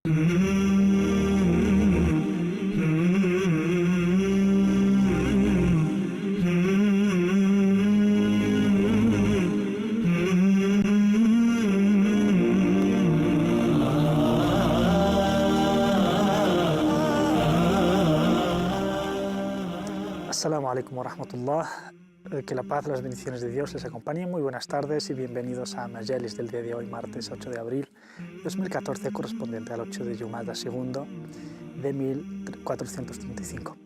Assalamu alaikum wa rahmatullah. Que la paz y las bendiciones de Dios les acompañen. Muy buenas tardes y bienvenidos a Majalis del día de hoy, martes 8 de abril 2014, correspondiente al 8 de Jumada II de 1435.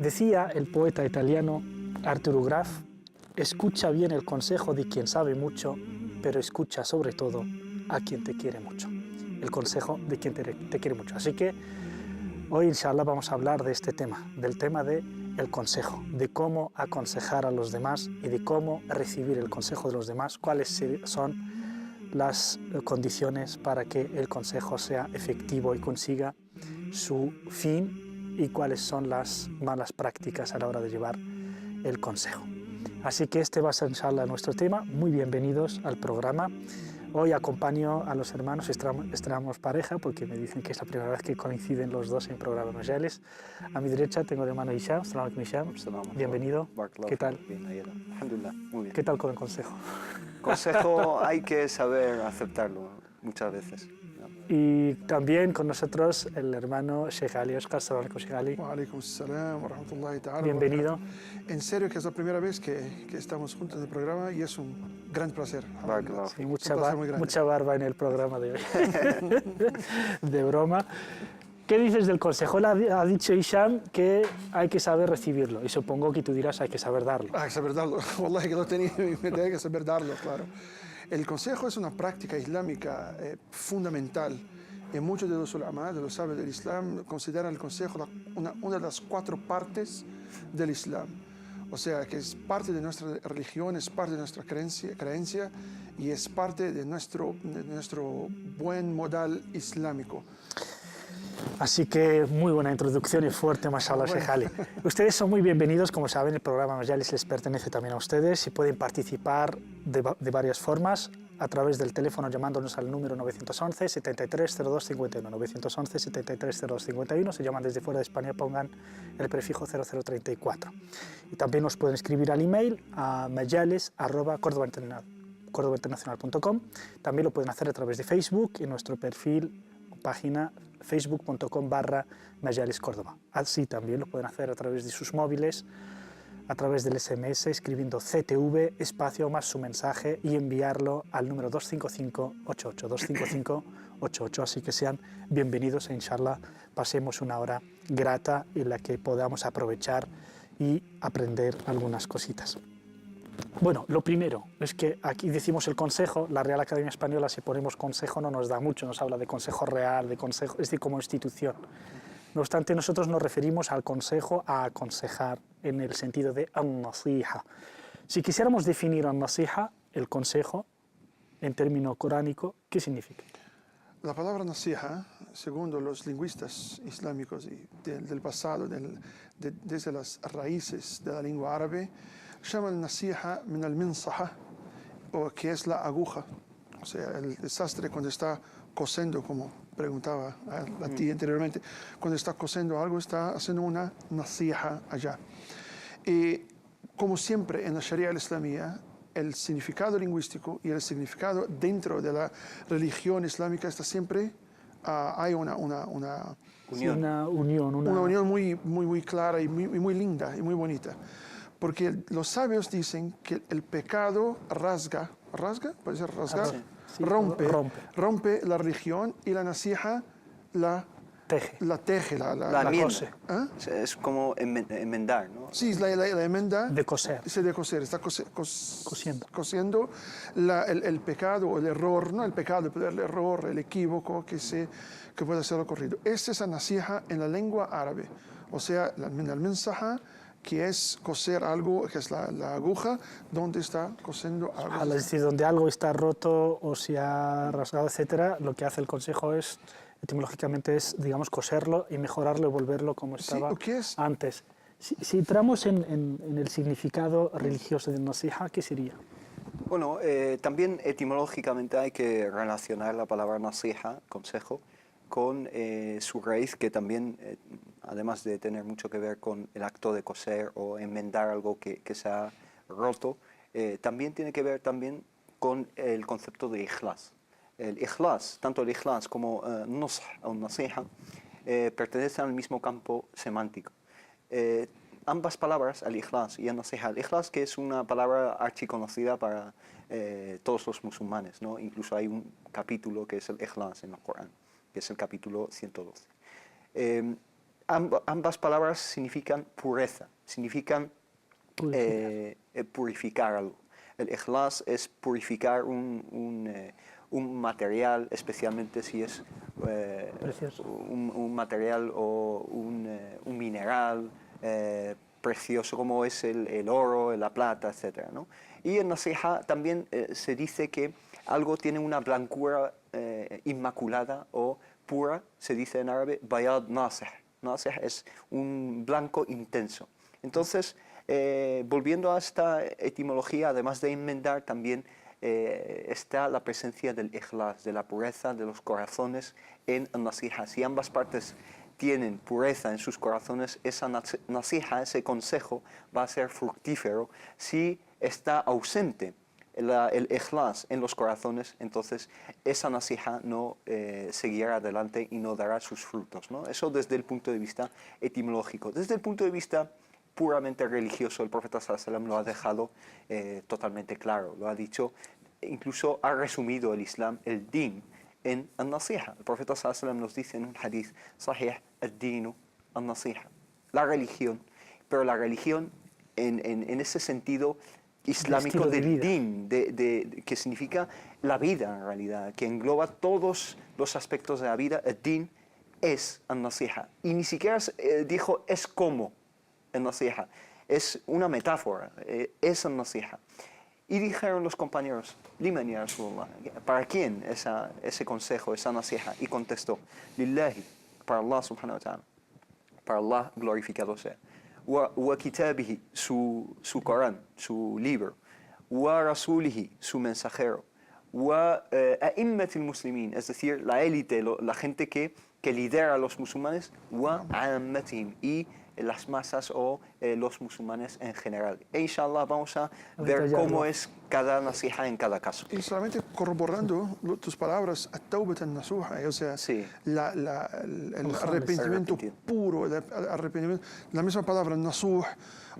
Decía el poeta italiano Arturo Graf: escucha bien el consejo de quien sabe mucho, pero escucha sobre todo a quien te quiere mucho. El consejo de quien te quiere mucho. Así que hoy, inshallah, vamos a hablar de este tema, del tema de el consejo, de cómo aconsejar a los demás y de cómo recibir el consejo de los demás, cuáles son las condiciones para que el consejo sea efectivo y consiga su fin y cuáles son las malas prácticas a la hora de llevar el consejo. Así que este va a ser, inshallah, nuestro tema. Muy bienvenidos al programa. Hoy acompaño a los hermanos, estrenamos pareja porque me dicen que es la primera vez que coinciden los dos en programa Majalis. A mi derecha tengo de mano Hisham. Assalamu alaikum, Hisham. Bienvenido. ¿Qué tal? Bien, alhamdulillah, muy bien. ¿Qué tal con el consejo? Consejo hay que saber aceptarlo muchas veces. Y también con nosotros el hermano Sheikh Ali Oscar. Assalamu alaikum, Sheikh Ali. Wa alaikum assalam wa rahmatullahi ta'ala. Bienvenido. En serio que es la primera vez que estamos juntos en el programa y es un gran placer. Sí, mucha barba en el programa de hoy. De broma. ¿Qué dices del consejo? Ha dicho Hisham que hay que saber recibirlo y supongo que tú dirás hay que saber darlo. Hay que saber darlo. Wallahi que lo tenía en mi mente, hay que saber darlo, claro. El consejo es una práctica islámica fundamental. Y muchos de los ulama, de los sabios del Islam, consideran el consejo una de las 4 partes del Islam. O sea, que es parte de nuestra religión, es parte de nuestra creencia y es parte de nuestro buen modal islámico. Así que muy buena introducción y fuerte, mashallah, Sheikh Ali. Ustedes son muy bienvenidos, como saben, el programa Majalis les pertenece también a ustedes y pueden participar de varias formas a través del teléfono llamándonos al número 911 730251, 911 730251, se llaman desde fuera de España, pongan el prefijo 0034. Y también nos pueden escribir al email a majalis@cordobainternacional.com. También lo pueden hacer a través de Facebook en nuestro perfil página facebook.com/Majalis Córdoba. Así también lo pueden hacer a través de sus móviles, a través del SMS, escribiendo CTV, espacio más su mensaje y enviarlo al número 25588, 25588. Así que sean bienvenidos e inshallah pasemos una hora grata en la que podamos aprovechar y aprender algunas cositas. Bueno, lo primero es que aquí decimos el consejo, la Real Academia Española, si ponemos consejo no nos da mucho, nos habla de consejo real, de consejo, es decir, como institución. No obstante, nosotros nos referimos al consejo a aconsejar en el sentido de an-nasiha. Si quisiéramos definir an-nasiha, el consejo, en término coránico, ¿qué significa? La palabra nasiha, según los lingüistas islámicos y del pasado, desde las raíces de la lengua árabe, llaman nasiha min al-minsaha, o que es la aguja, o sea, el desastre cuando está cosiendo, como preguntaba a ti anteriormente, cuando está cosiendo algo, está haciendo una nasiha allá. Y como siempre en la Sharia islamía, el significado lingüístico y el significado dentro de la religión islámica está siempre, hay una unión muy clara y muy linda y muy bonita. Porque los sabios dicen que el pecado rasga, puede ser rasgar, sí, rompe la religión y la nasiha la teje, la cose. ¿Ah? Es como enmendar, ¿no? Sí, es la enmenda. De coser. Sí, de coser. Está cosiendo el pecado o el error, no el pecado, pero el error, el equívoco que puede ser ocurrido. Esa es la nasiha en la lengua árabe. O sea, el mensaje que es coser algo, que es la aguja, donde está cosiendo algo. Es decir, donde algo está roto o se ha rasgado, etcétera, lo que hace el consejo es, etimológicamente, es, digamos, coserlo y mejorarlo y volverlo como estaba antes. Si entramos en el significado religioso de nasiha, ¿qué sería? Bueno, también etimológicamente hay que relacionar la palabra nasiha, consejo, con su raíz, que también, además de tener mucho que ver con el acto de coser o enmendar algo que se ha roto, también tiene que ver también con el concepto de ikhlas. El ikhlas, tanto el ikhlas como nusх o nasiha, pertenecen al mismo campo semántico. Ambas palabras, al ikhlas y al nasiha, el ikhlas, que es una palabra archiconocida para todos los musulmanes, ¿no? Incluso hay un capítulo que es el ikhlas en el Corán, que es el capítulo 112. Ambas palabras significan pureza, significan purificar algo. El ikhlas es purificar un material, especialmente si es un material o un mineral precioso como es el oro, la plata, etc., ¿no? Y en nasiha también se dice que algo tiene una blancura inmaculada o pura, se dice en árabe bayad nasih. Nasih es un blanco intenso. Entonces, volviendo a esta etimología, además de enmendar, también está la presencia del ikhlas, de la pureza de los corazones en nasiha. Si ambas partes tienen pureza en sus corazones, esa nasiha, ese consejo, va a ser fructífero. Si está ausente el ikhlas en los corazones, entonces esa nasiha no seguirá adelante y no dará sus frutos, ¿no? Eso desde el punto de vista etimológico. Desde el punto de vista puramente religioso, el profeta sallallahu alaihi wasallam lo ha dejado totalmente claro, lo ha dicho, incluso ha resumido el Islam, el din, en al-nasiha. El profeta sallallahu alaihi wasallam nos dice en un hadith sahih, ad-dinu al-nasiha, la religión, pero la religión en ese sentido islámico del din, que significa la vida en realidad, que engloba todos los aspectos de la vida. El din es al-nasiha, y ni siquiera dijo es como el nasiha, es una metáfora, es el nasiha. Y dijeron los compañeros, Liman ya Rasulullah, ¿para quién ese consejo, esa nasiha? Y contestó, Lillahi, para Allah subhanahu wa ta'ala, para Allah glorificado sea. Wa kitabihi, su Corán, su libro. Wa rasulihi, su mensajero. Wa a'immatil muslimin, es decir, la élite, la gente que lidera a los musulmanes. Wa ammatihim, y las masas o los musulmanes en general. E inshallah vamos a ver cómo es cada nasiha en cada caso. Y solamente corroborando tus palabras, at-tawbat an-nasuha, o sea, sí, el arrepentimiento puro, el arrepentimiento, la misma palabra nasuh,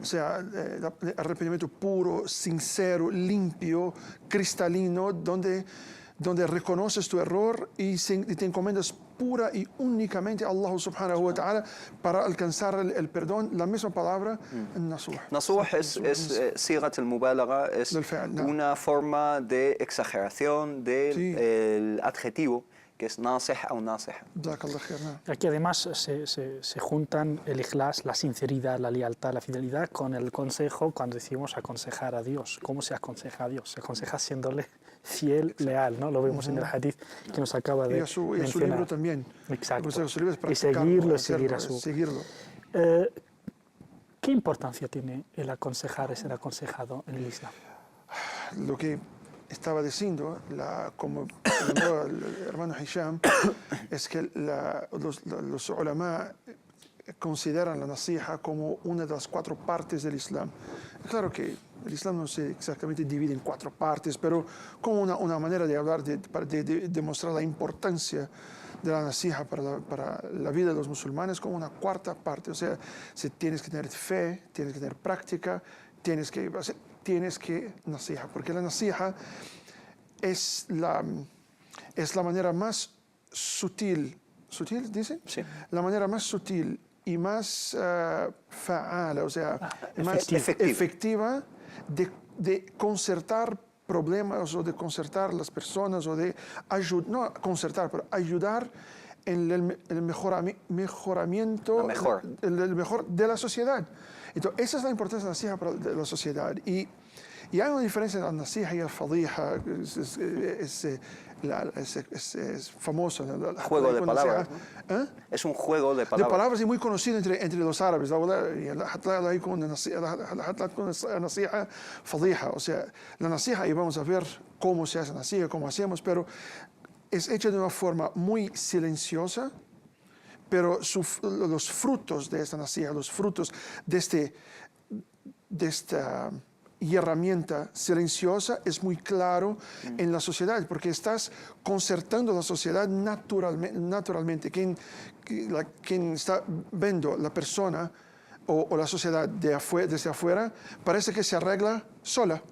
o sea, el arrepentimiento puro, sincero, limpio, cristalino, donde reconoces tu error y te encomiendas pura y únicamente a Allah subhanahu wa ta'ala para alcanzar el perdón. La misma palabra, nasuh. Nasuh es sigat al-mubalagha, es una forma de exageración del adjetivo, que es nasih o nasih. Aquí además se juntan el ikhlas, la sinceridad, la lealtad, la fidelidad con el consejo cuando decimos aconsejar a Dios. ¿Cómo se aconseja a Dios? Se aconseja siéndole fiel, leal, ¿no? Lo vemos en el hadith que nos acaba de mencionar. Y a su libro también. Exacto. Y seguirlo, seguirlo. ¿Qué importancia tiene el aconsejar, ser aconsejado en el Islam? Lo que estaba diciendo, como el hermano Hisham, es que los ulama consideran la nasiha como una de las 4 partes del Islam. Claro que el Islam no se exactamente divide en 4 partes, pero como una manera de hablar, de demostrar la importancia de la nasiha para la vida de los musulmanes como una 4ª parte. O sea, si tienes que tener fe, tienes que tener práctica, tienes que nasiha, porque la nasiha es la manera más sutil, ¿dicen? Sí. La manera más sutil y más fa'ala, o sea, más efectiva de concertar problemas o de concertar las personas o de ayudar, no concertar, pero ayudar en el mejoramiento, el mejor de la sociedad. Entonces, esa es la importancia de la nasiha para la sociedad. Y hay una diferencia entre la nasiha y el fadiha, es famoso. Juego de palabras. Es un juego de palabras. De palabras y muy conocido entre los árabes. Nasiha, fadiha. O sea, la nasiha, y vamos a ver cómo se hace nasiha, cómo hacemos, pero es hecha de una forma muy silenciosa, pero los frutos de esta nasiha, los frutos de esta herramienta silenciosa es muy claro en la sociedad, porque estás concertando la sociedad naturalmente. Quien está viendo la persona o la sociedad desde afuera, parece que se arregla sola.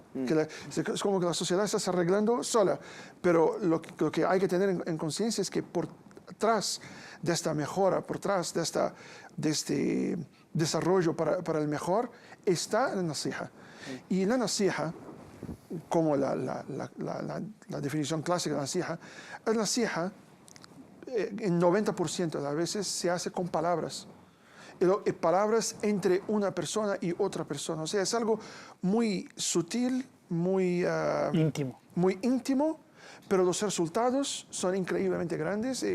Es como que la sociedad está se arreglando sola. Pero lo que hay que tener en conciencia es que por detrás de esta mejora, por detrás de este desarrollo para el mejor, está la nasiha. Y la nasiha, como la definición clásica de la nasiha en 90% de las veces se hace con palabras. Palabras entre una persona y otra persona. O sea, es algo muy sutil, muy íntimo, pero los resultados son increíblemente grandes.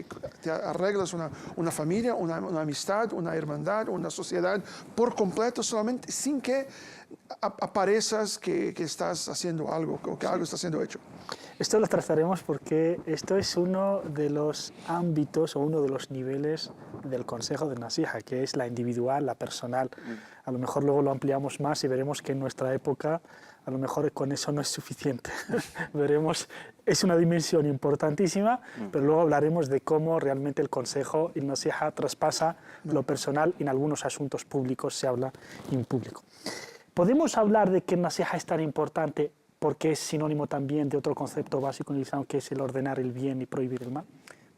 Te arreglas una familia, una amistad, una hermandad, una sociedad por completo, solamente sin que aparezcas que estás haciendo algo, o que algo está siendo hecho. Esto lo trazaremos porque esto es uno de los ámbitos o uno de los niveles del consejo de nasiha, que es la individual, la personal. A lo mejor luego lo ampliamos más y veremos que en nuestra época a lo mejor con eso no es suficiente. Veremos, es una dimensión importantísima, pero luego hablaremos de cómo realmente el consejo y nasiha traspasa lo personal y en algunos asuntos públicos se habla en público. ¿Podemos hablar de que el nasiha es tan importante porque es sinónimo también de otro concepto básico en el Islam, que es el ordenar el bien y prohibir el mal?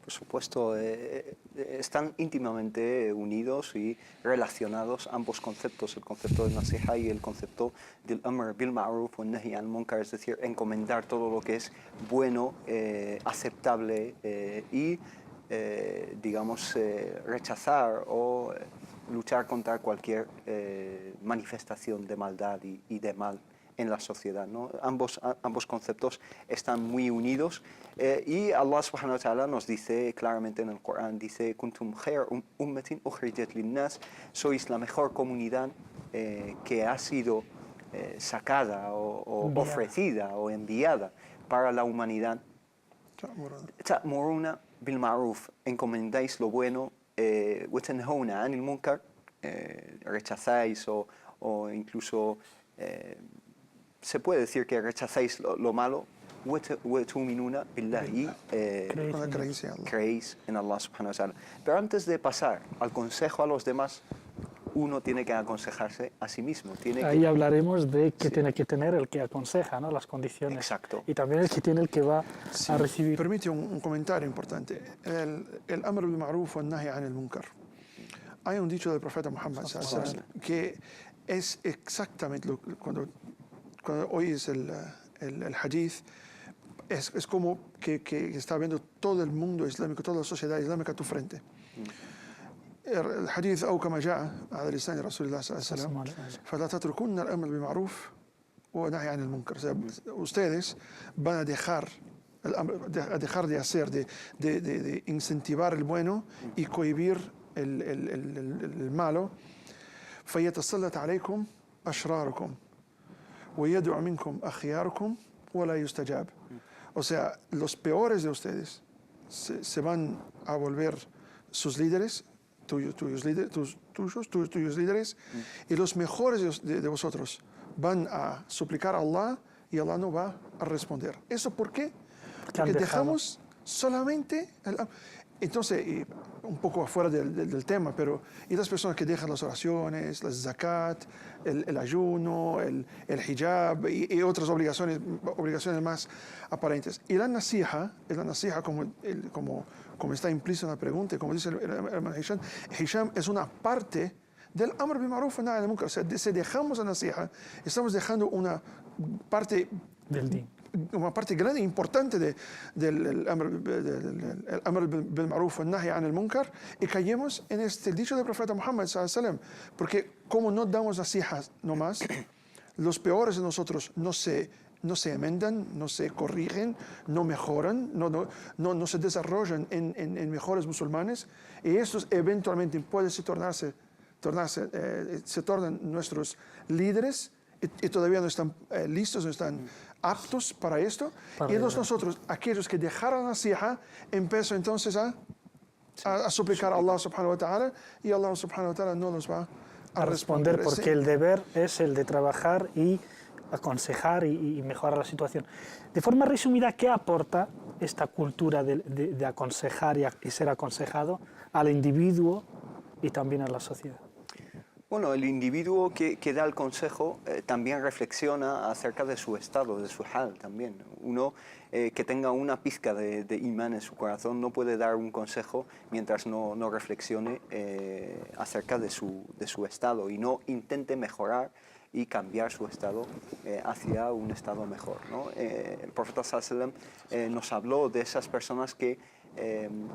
Por supuesto, están íntimamente unidos y relacionados ambos conceptos, el concepto de nasiha y el concepto del amr bil ma'ruf o nahy anil munkar, es decir, encomendar todo lo que es bueno, aceptable y, digamos, rechazar o luchar contra cualquier manifestación de maldad y de mal en la sociedad, ¿no? Ambos conceptos están muy unidos y Allah subhanahu wa ta'ala nos dice claramente en el Corán, dice kuntum khayra ummatin ukhrijat linnas, sois la mejor comunidad que ha sido sacada o ofrecida o enviada para la humanidad. Ta'muruna bil ma'ruf, encomendáis lo bueno, wa tanhauna 'anil munkar, rechazáis o incluso se puede decir que rechazáis lo malo, وَتُؤْمِنُونَ بِاللَّهِ, creéis en Allah subhanahu wa ta'ala. Pero antes de pasar al consejo a los demás, uno tiene que aconsejarse a sí mismo. Ahí hablaremos de qué tiene que tener el que aconseja, ¿no? Las condiciones. Exacto. Y también el que tiene el que va a recibir. Permite un comentario importante. El amr bil ma'ruf o el nahy anil munkar. Hay un dicho del profeta Muhammad que es exactamente cuando oyes el hadith, es como que está viendo todo el mundo islámico, toda la sociedad islámica a tu frente. El hadith, أو كما جاء على لسان رسول الله صلى الله عليه وسلم, فلا تتركون الأمر بالمعروف والنهي عن المنكر. Ustedes van a dejar de hacer, de incentivar el bueno y cohibir el malo. فيتسلط عليكم أشراركم ويدعو منكم أخياركم ولا يستجاب. O sea, los peores de ustedes se van a volver sus líderes, tuyos líderes, y los mejores de vosotros van a suplicar a Allah y Allah no va a responder. ¿Eso por qué? Porque dejamos solamente entonces, un poco afuera del tema, pero y las personas que dejan las oraciones, las zakat, el ayuno, el hijab y otras obligaciones más aparentes. Y la nasiha como está implícito en la pregunta, como dice el hermano Hisham, es una parte del amr bil ma'ruf wa nahy anil munkar. O sea, si dejamos la nasiha, estamos dejando una parte del din, una parte grande e importante del amr bil ma'ruf wa nahy anil munkar, y caemos en este dicho del profeta Muhammad sallallahu alaihi wasallam, porque como no damos nasiha nomás, los peores de nosotros no se enmendan, no se corrigen, no mejoran, no se desarrollan en mejores musulmanes, y estos eventualmente pueden se tornan nuestros líderes y todavía no están listos, no están aptos para esto. Para Y ayudar. nosotros, aquellos que dejaron la nasiha, empezó entonces a suplicar a Allah subhanahu wa ta'ala, y Allah subhanahu wa ta'ala no los va A responder, responder. porque el deber es el de trabajar y aconsejar y mejorar la situación. De forma resumida, ¿qué aporta esta cultura de aconsejar y ser aconsejado al individuo y también a la sociedad? Bueno, el individuo que da el consejo también reflexiona acerca de su estado, de su hal también. Uno que tenga una pizca de imán en su corazón no puede dar un consejo mientras no reflexione acerca de su estado y no intente mejorar y cambiar su estado hacia un estado mejor, ¿no? El profeta sallallahu alaihi wasallam nos habló de esas personas que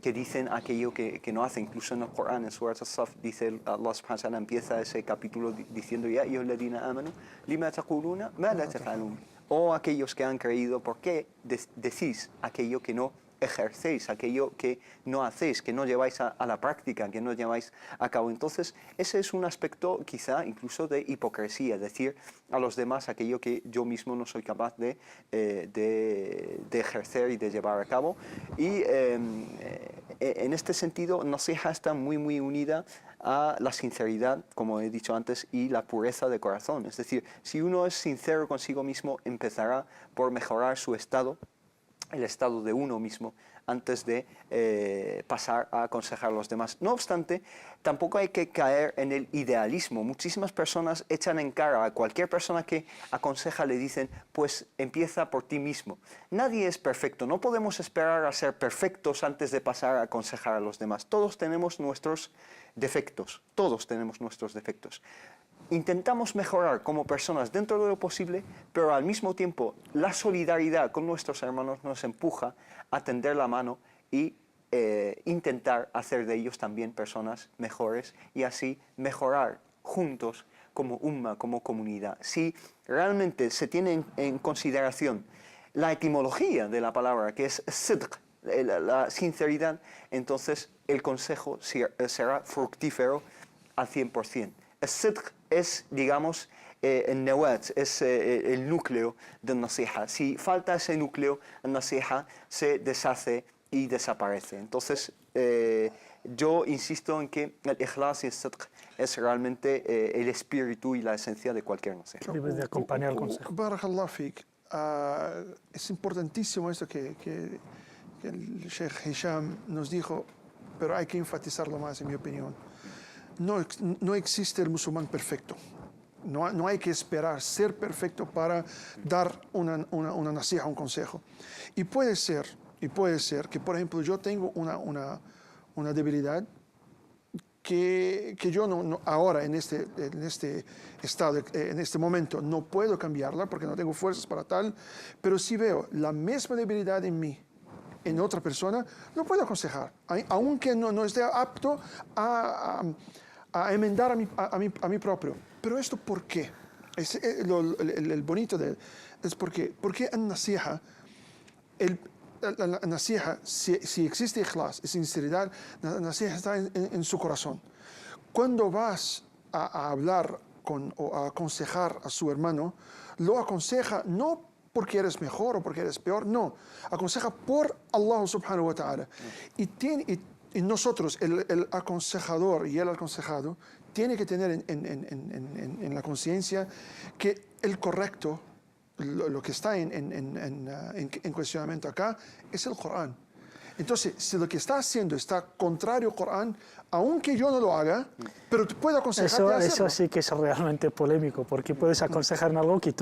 dicen aquello que no hacen. Incluso en el Corán, en Surat As-Saf, dice Allah subhanahu wa ta'ala, empieza ese capítulo diciendo: Ya ayyuhalladhina amanu, lima taquluna ma la taf'alun. O aquellos que han creído, ¿por qué decís aquello que no ejercéis, aquello que no hacéis, que no lleváis a la práctica, que no lleváis a cabo? Entonces, ese es un aspecto quizá incluso de hipocresía, decir a los demás aquello que yo mismo no soy capaz de ejercer y de llevar a cabo. Y en este sentido, Nasiha está muy unida a la sinceridad, como he dicho antes, y la pureza de corazón. Es decir, si uno es sincero consigo mismo, empezará por mejorar su estado, el estado de uno mismo, antes de pasar a aconsejar a los demás. No obstante, tampoco hay que caer en el idealismo. Muchísimas personas echan en cara a cualquier persona que aconseja, le dicen: pues empieza por ti mismo. Nadie es perfecto, no podemos esperar a ser perfectos antes de pasar a aconsejar a los demás. Todos tenemos nuestros defectos, todos tenemos nuestros defectos. Intentamos mejorar como personas dentro de lo posible, pero al mismo tiempo la solidaridad con nuestros hermanos nos empuja a tender la mano y intentar hacer de ellos también personas mejores y así mejorar juntos como umma, como comunidad. Si realmente se tiene en consideración la etimología de la palabra, que es sidq, la sinceridad, entonces el consejo será fructífero al 100%. El sidq es, digamos, el nawat, es el núcleo del nasiha. Si falta ese núcleo, el nasiha se deshace y desaparece. Entonces, yo insisto en que el ikhlas y el sidq es realmente el espíritu y la esencia de cualquier nasiha. Debes de acompañar el consejo. Barakallah fik. Es importantísimo esto que el Sheikh Hisham nos dijo, pero hay que enfatizarlo más, en mi opinión. No existe el musulmán perfecto. No hay que esperar ser perfecto para dar una nasiha, un consejo. Y puede ser que, por ejemplo, yo tengo una debilidad que yo ahora en este estado, en este momento, no puedo cambiarla porque no tengo fuerzas para tal, pero si veo la misma debilidad en mí, en otra persona, lo puedo aconsejar, aunque no esté apto a enmendar a mí propio. Pero esto, ¿por qué? El bonito es porque el nasiha, la nasiha, si existe ikhlas y sinceridad, la nasiha está en su corazón. Cuando vas a hablar o a aconsejar a su hermano, lo aconseja no porque eres mejor o porque eres peor, no. Aconseja por Allah subhanahu wa ta'ala. Y nosotros, el aconsejador y el aconsejado, tiene que tener en la conciencia que el correcto, lo que está en cuestionamiento acá, es el Corán. Entonces, si lo que está haciendo está contrario al Corán, aunque yo no lo haga, pero te puedo aconsejar a hacerlo. Eso sí que es realmente polémico, porque puedes aconsejar en algo que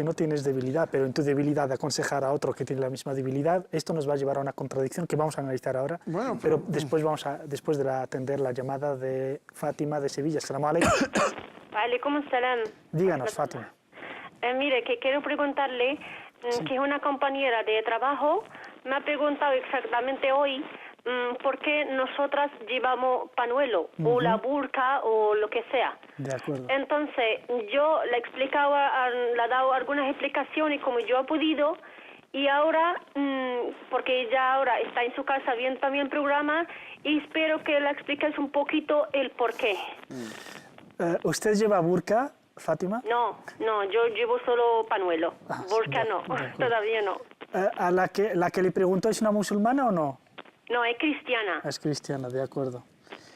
no tienes debilidad, pero en tu debilidad de aconsejar a otro que tiene la misma debilidad, esto nos va a llevar a una contradicción que vamos a analizar ahora, Bueno, pero después de atender la llamada de Fátima de Sevilla. Assalamu alaikum. Alaikum salam. Díganos, Fátima. Mire, que quiero preguntarle que una compañera de trabajo me ha preguntado exactamente hoy por qué nosotras llevamos pañuelo o la burka o lo que sea. De acuerdo. Entonces, yo le he explicado, le he dado algunas explicaciones como yo he podido y ahora, porque ella ahora está en su casa viendo también el programa y espero que le expliques un poquito el por qué. ¿Usted lleva burka Fátima? No, yo llevo solo panuelo. Ah, Burka no, de acuerdo. todavía no. ¿A la que le preguntó es una musulmana o no? No, es cristiana. Es cristiana, de acuerdo.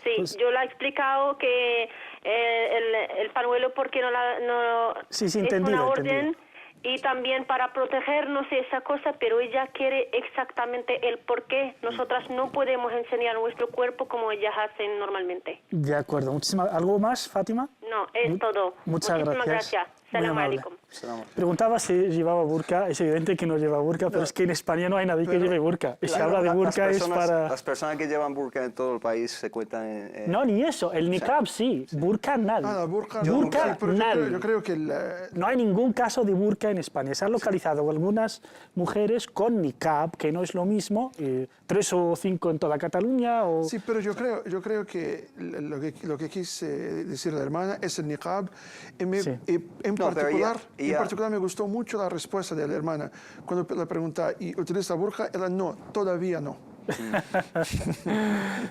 Sí, Pues- yo le he explicado que el panuelo porque no Sí, es entendido, una orden entendido. y también para protegernos esa cosa, pero ella quiere exactamente el por qué. Nosotras no podemos enseñar nuestro cuerpo como ellas hacen normalmente. De acuerdo. ¿Algo más, Fátima? No, es todo. Muchas Muchísimas gracias. gracias. Muy Salam amable. alaikum. Preguntaba si llevaba burka. Es evidente que no lleva burka, pero es que en España no hay nadie que lleve burka. Y se habla de Las burka es personas- para... Las personas que llevan burka en todo el país se cuentan en... No, ni eso. El niqab sí. Burka nadie. Ah, la burka, Burka sí, pero nadie. yo creo que No hay ningún caso de burka en España. Se han localizado algunas mujeres con niqab, que no es lo mismo, 3 o 5 en toda Cataluña. O... sí, pero yo creo que lo que quise decir la hermana es el niqab. Sí. En No, pero particular me gustó mucho la respuesta de la hermana. Cuando le preguntaba, ¿y utiliza burka? Ella no, todavía no.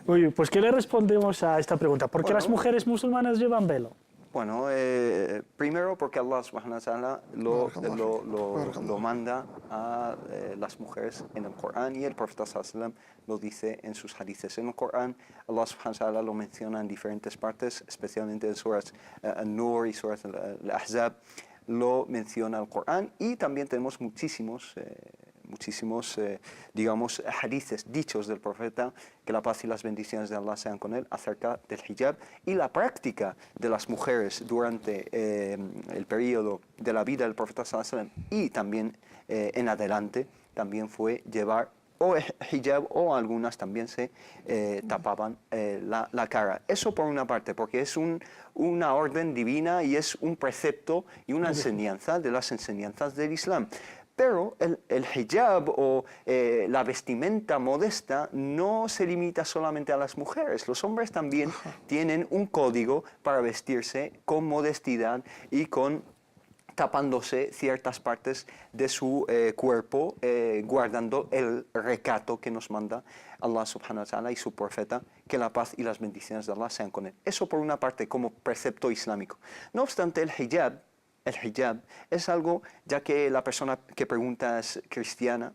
Uy, pues ¿qué le respondemos a esta pregunta? ¿Por qué Bueno. las mujeres musulmanas llevan velo? Bueno, primero porque Allah subhanahu wa ta'ala lo manda a las mujeres en el Corán y el profeta sallallahu alaihi wasallam lo dice en sus hadices. En el Corán, Allah subhanahu wa ta'ala lo menciona en diferentes partes, especialmente en suras An-Nur y suras Al-Ahzab, lo menciona el Corán y también tenemos muchísimos, digamos, hadices, dichos del profeta, que la paz y las bendiciones de Allah sean con él, acerca del hijab y la práctica de las mujeres durante el periodo de la vida del profeta sallallahu alaihi wasallam y también en adelante, también fue llevar o hijab o algunas también se tapaban la cara. Eso por una parte, porque es una orden divina y es un precepto y una enseñanza de las enseñanzas del Islam. Pero el hijab o la vestimenta modesta no se limita solamente a las mujeres. Los hombres también tienen un código para vestirse con modestidad y tapándose ciertas partes de su cuerpo, guardando el recato que nos manda Allah subhanahu wa ta'ala y su profeta, que la paz y las bendiciones de Allah sean con él. Eso por una parte como precepto islámico. No obstante, el hijab es algo, ya que la persona que pregunta es cristiana,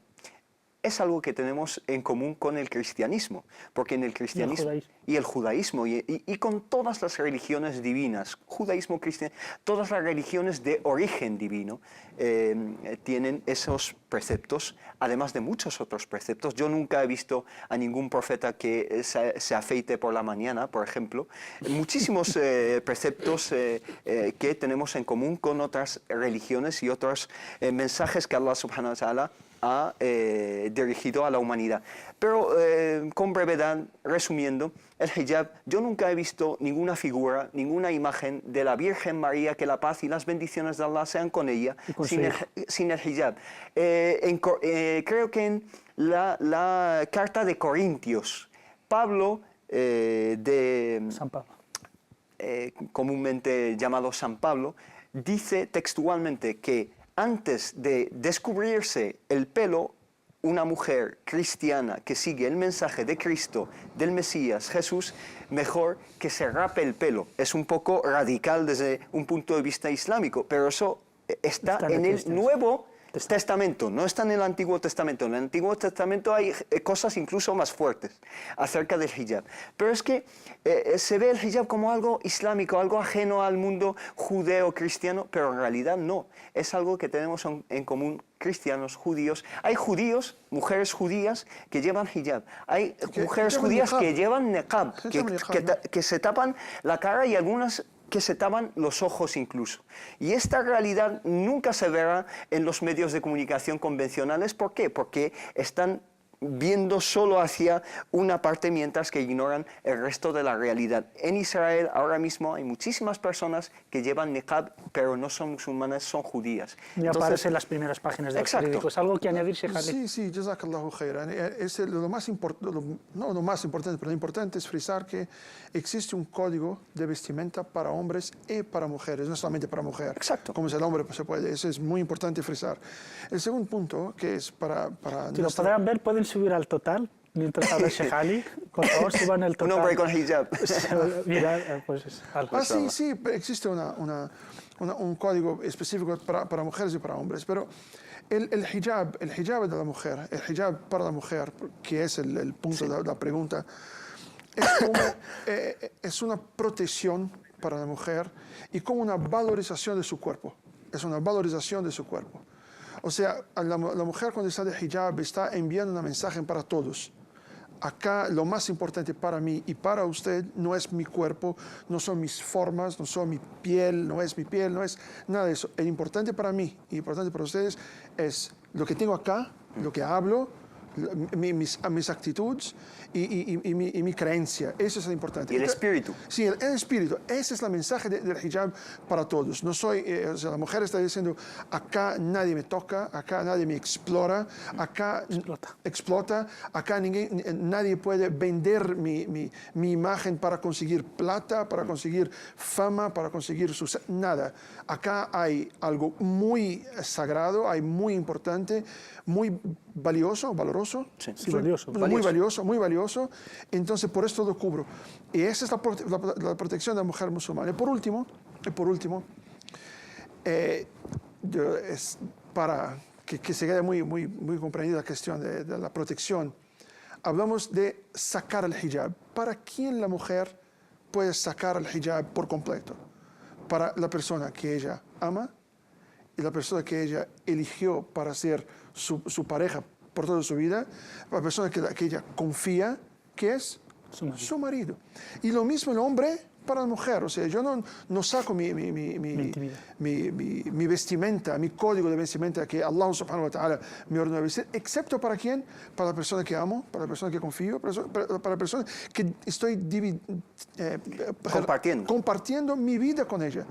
es algo que tenemos en común con el cristianismo, porque en el cristianismo y el judaísmo y con todas las religiones divinas, judaísmo, cristianismo, todas las religiones de origen divino tienen esos preceptos, además de muchos otros preceptos. Yo nunca he visto a ningún profeta que se afeite por la mañana, por ejemplo. Muchísimos preceptos que tenemos en común con otras religiones y otros mensajes que Allah subhanahu wa ta'ala ha dirigido a la humanidad. Pero con brevedad, resumiendo, el hijab, yo nunca he visto ninguna figura, ninguna imagen de la Virgen María, que la paz y las bendiciones de Allah sean con ella, sin el hijab. Creo que en la carta de Corintios, Pablo, San Pablo. comúnmente llamado San Pablo, dice textualmente que antes de descubrirse el pelo, una mujer cristiana que sigue el mensaje de Cristo, del Mesías, Jesús, mejor que se rape el pelo. Es un poco radical desde un punto de vista islámico, pero eso está en el Nuevo Testamento, no está en el Antiguo Testamento. En el Antiguo Testamento hay cosas incluso más fuertes acerca del hijab. Pero es que se ve el hijab como algo islámico, algo ajeno al mundo judeo-cristiano, pero en realidad no. Es algo que tenemos en común cristianos, judíos. Hay judíos, mujeres judías que llevan hijab. Hay mujeres judías que llevan niqab, que se tapan la cara y algunas que se tapan los ojos incluso. Y esta realidad nunca se verá en los medios de comunicación convencionales. ¿Por qué? Porque están viendo solo hacia una parte mientras que ignoran el resto de la realidad. En Israel ahora mismo hay muchísimas personas que llevan niqab, pero no son musulmanas, son judías. Y aparece en las primeras páginas de los periódicos. ¿Algo que añadir, Sheikh Ali? Sí, jazakallahu khairan. Lo más importante, no lo más importante, pero lo importante es frisar que existe un código de vestimenta para hombres y para mujeres, no solamente para mujeres. Exacto. Como es el hombre, pues se puede. Eso es muy importante frisar. El segundo punto, que es para Si lo podrán ver, pueden subir al total. mientras habla Sheikh Ali, por favor, suban el Un total. hombre con hijab. Mira, pues es algo. Sí, sí, existe un código específico para mujeres y para hombres, pero el hijab de la mujer, el hijab para la mujer, que es el punto de la pregunta, es una protección para la mujer y como una valorización de su cuerpo. Es una valorización de su cuerpo. O sea, la mujer cuando está de hijab está enviando un mensaje para todos. Acá lo más importante para mí y para usted no es mi cuerpo, no son mis formas, no son mi piel, no es mi piel, no es nada de eso. El importante para mí y importante para ustedes es lo que tengo acá, lo que hablo, mis actitudes y mi creencia. Eso es lo importante. Y el espíritu. Sí, el espíritu. Ese es el mensaje del hijab para todos. No soy, o sea, la mujer está diciendo, acá nadie me toca, acá nadie me explora, acá explota, acá nadie puede vender mi imagen para conseguir plata, para conseguir fama, para conseguir nada. Acá hay algo muy sagrado, hay muy importante, muy valioso, valoroso. Sí, valioso. Muy valioso. Entonces, por esto lo cubro. Y esa es la protección de la mujer musulmana. Y por último, para que se quede muy comprendida la cuestión de la protección, hablamos de sacar el hijab. ¿Para quién la mujer puede sacar el hijab por completo? Para la persona que ella ama y la persona que ella eligió para ser su pareja por toda su vida, para la persona que ella confía, que es su marido. Y lo mismo el hombre para la mujer. O sea, yo no saco mi vestimenta, mi código de vestimenta que Allah subhanahu wa ta'ala me ordenó vestir, excepto para quién, para la persona que amo, para la persona que confío, para la persona que estoy compartiendo mi vida con ella.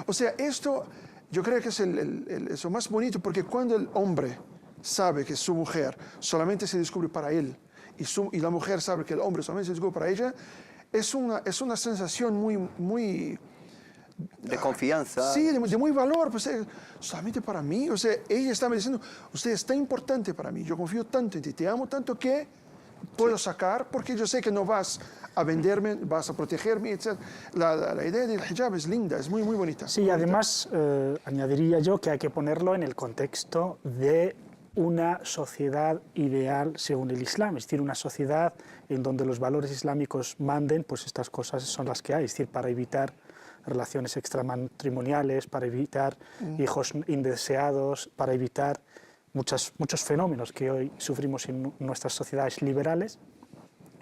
O sea, esto yo creo que es eso más bonito, porque cuando el hombre sabe que su mujer solamente se descubre para él y la mujer sabe que el hombre solamente se descubre para ella, es una sensación muy de confianza. Sí, de muy valor, pues solamente para mí. O sea, ella estaba diciendo, usted es tan importante para mí, yo confío tanto en ti, te amo tanto que puedo sacar, porque yo sé que no vas a venderme, vas a protegerme, etc. La idea del hijab es linda, es muy bonita. Sí, además añadiría yo que hay que ponerlo en el contexto de una sociedad ideal según el Islam, es decir, una sociedad en donde los valores islámicos manden, pues estas cosas son las que hay, es decir, para evitar relaciones extramatrimoniales, para evitar hijos indeseados, para evitar muchos fenómenos que hoy sufrimos en nuestras sociedades liberales,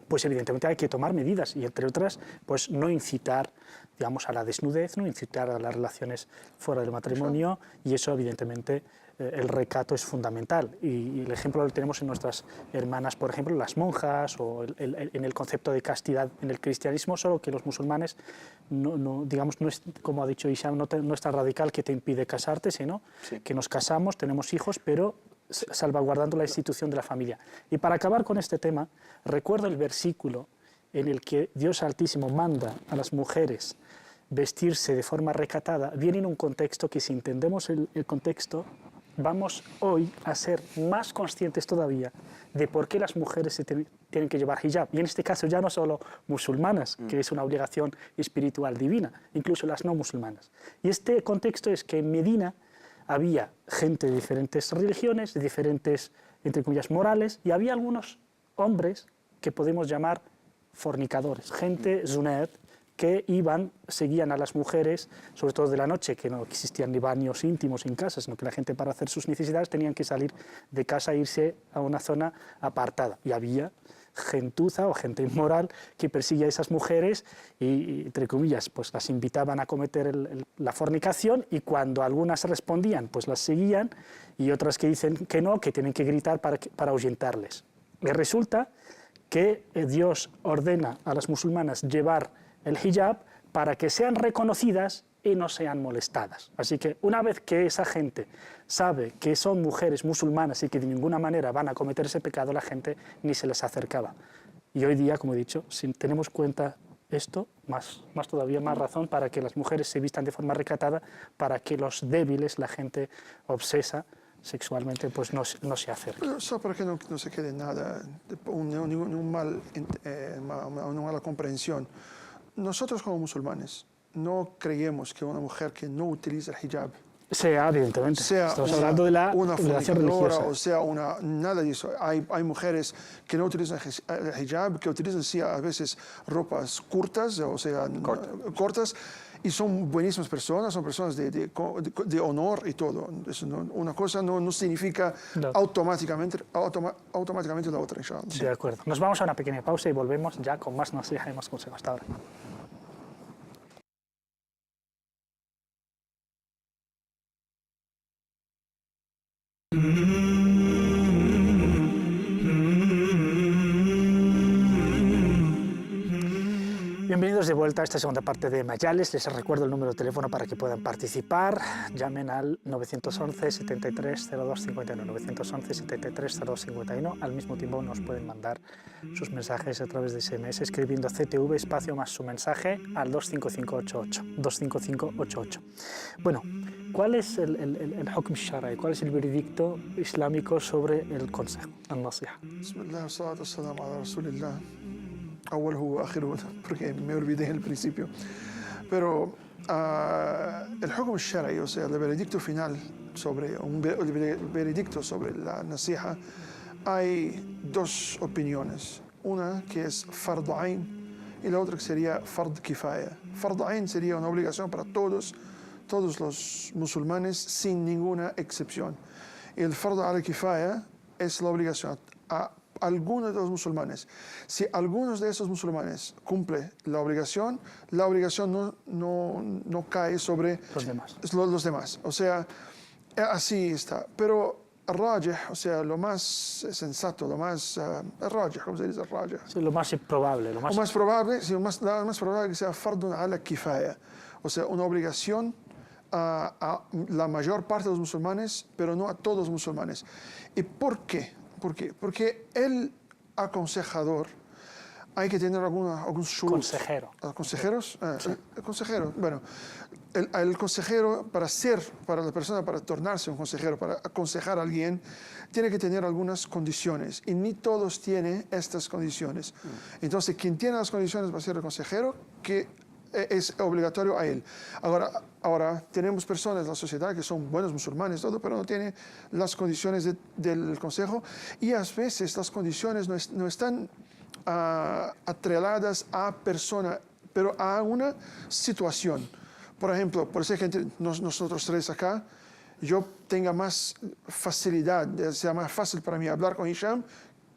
pues evidentemente hay que tomar medidas y entre otras, pues no incitar, digamos, a la desnudez, no incitar a las relaciones fuera del matrimonio y eso evidentemente el recato es fundamental y el ejemplo lo tenemos en nuestras hermanas, por ejemplo, las monjas o en el concepto de castidad en el cristianismo, solo que los musulmanes digamos, no es, como ha dicho Hisham, no es tan radical que te impide casarte, sino que nos casamos, tenemos hijos, pero salvaguardando la institución de la familia. Y para acabar con este tema, recuerdo el versículo en el que Dios Altísimo manda a las mujeres vestirse de forma recatada, viene en un contexto que si entendemos el contexto, vamos hoy a ser más conscientes todavía de por qué las mujeres se tienen que llevar hijab. Y en este caso ya no solo musulmanas, que es una obligación espiritual divina, incluso las no musulmanas. Y este contexto es que en Medina había gente de diferentes religiones, de diferentes, entre comillas, morales, y había algunos hombres que podemos llamar fornicadores, gente zunet, que seguían a las mujeres, sobre todo de la noche, que no existían ni baños íntimos en casa, sino que la gente para hacer sus necesidades tenían que salir de casa e irse a una zona apartada. Y había gentuza o gente inmoral que perseguía a esas mujeres y, entre comillas, pues las invitaban a cometer la fornicación y cuando algunas respondían, pues las seguían y otras que dicen que no, que tienen que gritar para ahuyentarles. Y resulta que Dios ordena a las musulmanas llevar el hijab para que sean reconocidas y no sean molestadas. Así que una vez que esa gente sabe que son mujeres musulmanas y que de ninguna manera van a cometer ese pecado, la gente ni se les acercaba. Y hoy día, como he dicho, si tenemos cuenta esto, más todavía más razón para que las mujeres se vistan de forma recatada, para que los débiles, la gente obsesa, sexualmente, pues no se acerque. Pero solo para que no se quede nada, una mala comprensión. Nosotros como musulmanes no creemos que una mujer que no utiliza el hijab Sea, evidentemente, sea estamos hablando de la una obligación fornicadora religiosa. o sea nada de eso. Hay mujeres que no utilizan el hijab, que utilizan sí, a veces ropas cortas, o sea, cortas, y son buenísimas personas, son personas de honor y todo. Eso una cosa no significa No. automáticamente la otra, inshallah. De acuerdo. Nos vamos a una pequeña pausa y volvemos ya con más nasiha y más consejos. Hasta ahora. Bienvenidos de vuelta a esta segunda parte de Mayales. Les recuerdo el número de teléfono para que puedan participar. Llamen al 911 73 02 51. 911 73 02 51. Al mismo tiempo nos pueden mandar sus mensajes a través de SMS escribiendo CTV espacio más su mensaje al 25588. 25588. Bueno, ¿cuál es el hukm shara'i? ¿Cuál es el veredicto islámico sobre el consejo, al-nasiha? Bismillah, salatu wassalamu ala rasulillah. Awwaluhu wa akhiruhu, porque me olvidé en el principio. Pero el hukm shara'i, o sea, el veredicto final sobre el veredicto sobre la nasiha, hay dos opiniones. Una que es fard ain y la otra que sería fard kifaya. Fard ain sería una obligación para todos los musulmanes sin ninguna excepción. Y el fard al kifaya es la obligación a algunos de los musulmanes. Si algunos de esos musulmanes cumple la obligación no cae sobre los demás. O sea, así está. Pero el-rajih, o sea, lo más sensato, lo más el-rajih, ¿cómo se dice el-rajih? Sí, lo más probable. Lo más probable, sí, lo más probable que sea fardun ala kifaya. O sea, una obligación a la mayor parte de los musulmanes, pero no a todos los musulmanes. ¿Y por qué? ¿Por qué? Porque el aconsejador hay que tener algún shurut. Consejero. ¿Consejeros? Sí. El consejero, bueno, el consejero para la persona, para tornarse un consejero, para aconsejar a alguien, tiene que tener algunas condiciones y ni todos tienen estas condiciones. Entonces, quien tiene las condiciones va a ser el consejero, que es obligatorio a él. Ahora tenemos personas en la sociedad que son buenos musulmanes, todo, pero no tienen las condiciones del consejo, y a veces las condiciones no están atreladas a persona, pero a una situación. Por ejemplo, por ser que nosotros tres acá, yo tenga más facilidad, sea más fácil para mí hablar con Hisham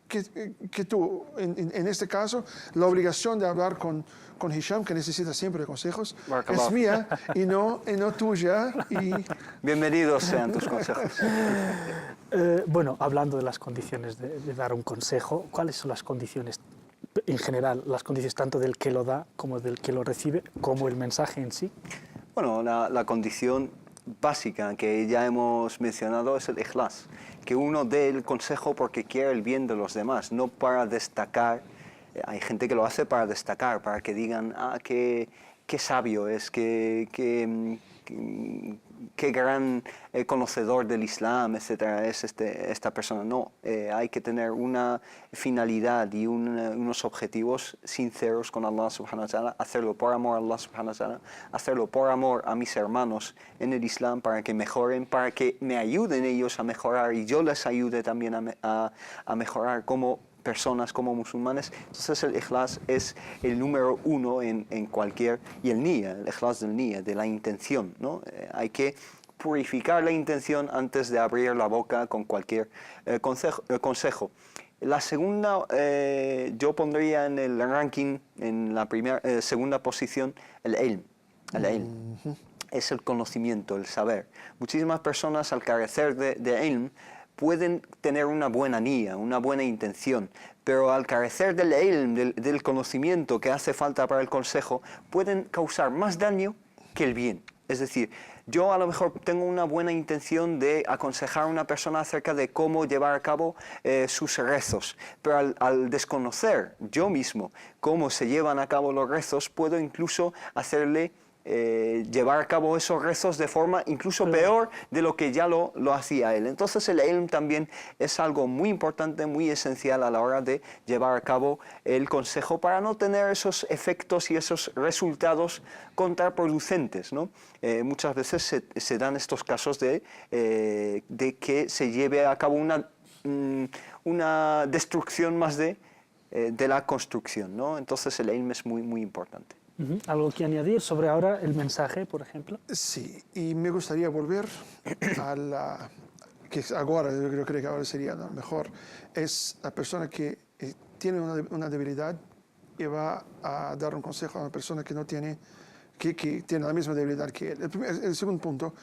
que tú. En este caso, la obligación de hablar con Hisham, que necesita siempre consejos, es mía y no tuya. Bienvenidos sean tus consejos. Bueno, hablando de las condiciones de dar un consejo, ¿cuáles son las condiciones, en general, las condiciones tanto del que lo da como del que lo recibe, como el mensaje en sí? Bueno, la condición básica que ya hemos mencionado es el ikhlas, que uno dé el consejo porque quiere el bien de los demás, no para destacar. Hay gente que lo hace para destacar, para que digan, qué sabio es, qué gran conocedor del Islam, etcétera, es esta persona. No, hay que tener una finalidad y unos objetivos sinceros con Allah subhanahu wa ta'ala, hacerlo por amor a Allah subhanahu wa ta'ala, hacerlo por amor a mis hermanos en el Islam, para que mejoren, para que me ayuden ellos a mejorar y yo les ayude también a mejorar como personas, como musulmanes. Entonces el ikhlas es el número uno en cualquier, y el ikhlas del niya, de la intención, ¿no? Hay que purificar la intención antes de abrir la boca con cualquier consejo. La segunda, yo pondría en el ranking, en la segunda posición, el ilm. El ilm es el conocimiento, el saber. Muchísimas personas, al carecer de ilm, pueden tener una buena niya, una buena intención, pero al carecer del ilm, del conocimiento que hace falta para el consejo, pueden causar más daño que el bien. Es decir, yo a lo mejor tengo una buena intención de aconsejar a una persona acerca de cómo llevar a cabo sus rezos, pero al desconocer yo mismo cómo se llevan a cabo los rezos, puedo incluso hacerle llevar a cabo esos rezos de forma incluso peor de lo que ya lo hacía él. Entonces el ilm también es algo muy importante, muy esencial a la hora de llevar a cabo el consejo para no tener esos efectos y esos resultados contraproducentes, ¿no? Muchas veces se dan estos casos de que se lleve a cabo una destrucción más de la construcción, ¿no? Entonces el ilm es muy, muy importante. ¿Algo que añadir sobre ahora el mensaje, por ejemplo? Sí, y me gustaría volver a la que ahora, yo creo que ahora sería lo mejor, es la persona que tiene una debilidad y va a dar un consejo a una persona que no tiene, que tiene la misma debilidad que él. El segundo punto,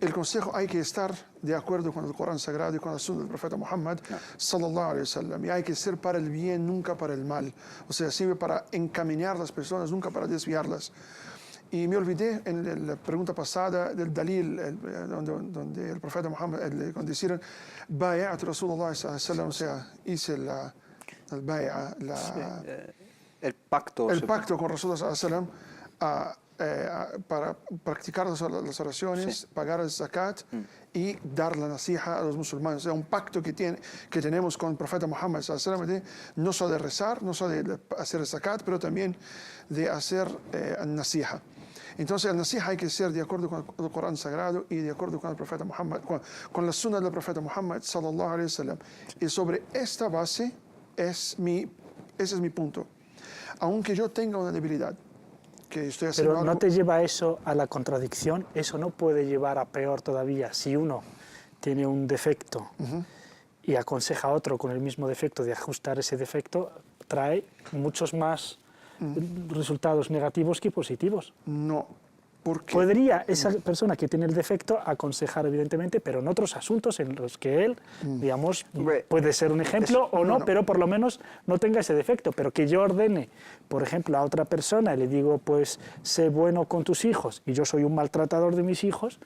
el consejo hay que estar de acuerdo con el Corán Sagrado y con la Sunna del Profeta Muhammad, sallallahu alaihi wasallam, y hay que ser para el bien, nunca para el mal. O sea, sirve para encaminar a las personas, nunca para desviarlas. Y me olvidé en la pregunta pasada del dalil, donde el Profeta Muhammad, cuando hicieron bay'at Rasulullah sallallahu alaihi wasallam, o sea, hice el pacto con Rasulullah sallallahu alaihi wasallam, para practicar las oraciones, pagar el zakat y dar la nasiha a los musulmanes. O sea, un pacto que tenemos con el Profeta Muhammad sallallahu alaihi wasallam, no solo de rezar, no solo de hacer el zakat, pero también de hacer el nasiha. Entonces el nasiha hay que ser de acuerdo con el Corán Sagrado y de acuerdo con el Profeta Muhammad, con la Sunna del Profeta Muhammad sallallahu alaihi wasallam. Y sobre esta base ese es mi punto. Aunque yo tenga una debilidad, que estoy haciendo Pero ¿no algo, te lleva eso a la contradicción? Eso no puede llevar a peor todavía. Si uno tiene un defecto y aconseja a otro con el mismo defecto de ajustar ese defecto, trae muchos más resultados negativos que positivos. no. Porque Podría esa persona que tiene el defecto aconsejar, evidentemente, pero en otros asuntos en los que él, digamos, puede ser un ejemplo o no, pero por lo menos no tenga ese defecto. Pero que yo ordene, por ejemplo, a otra persona y le digo, pues, sé bueno con tus hijos y yo soy un maltratador de mis hijos,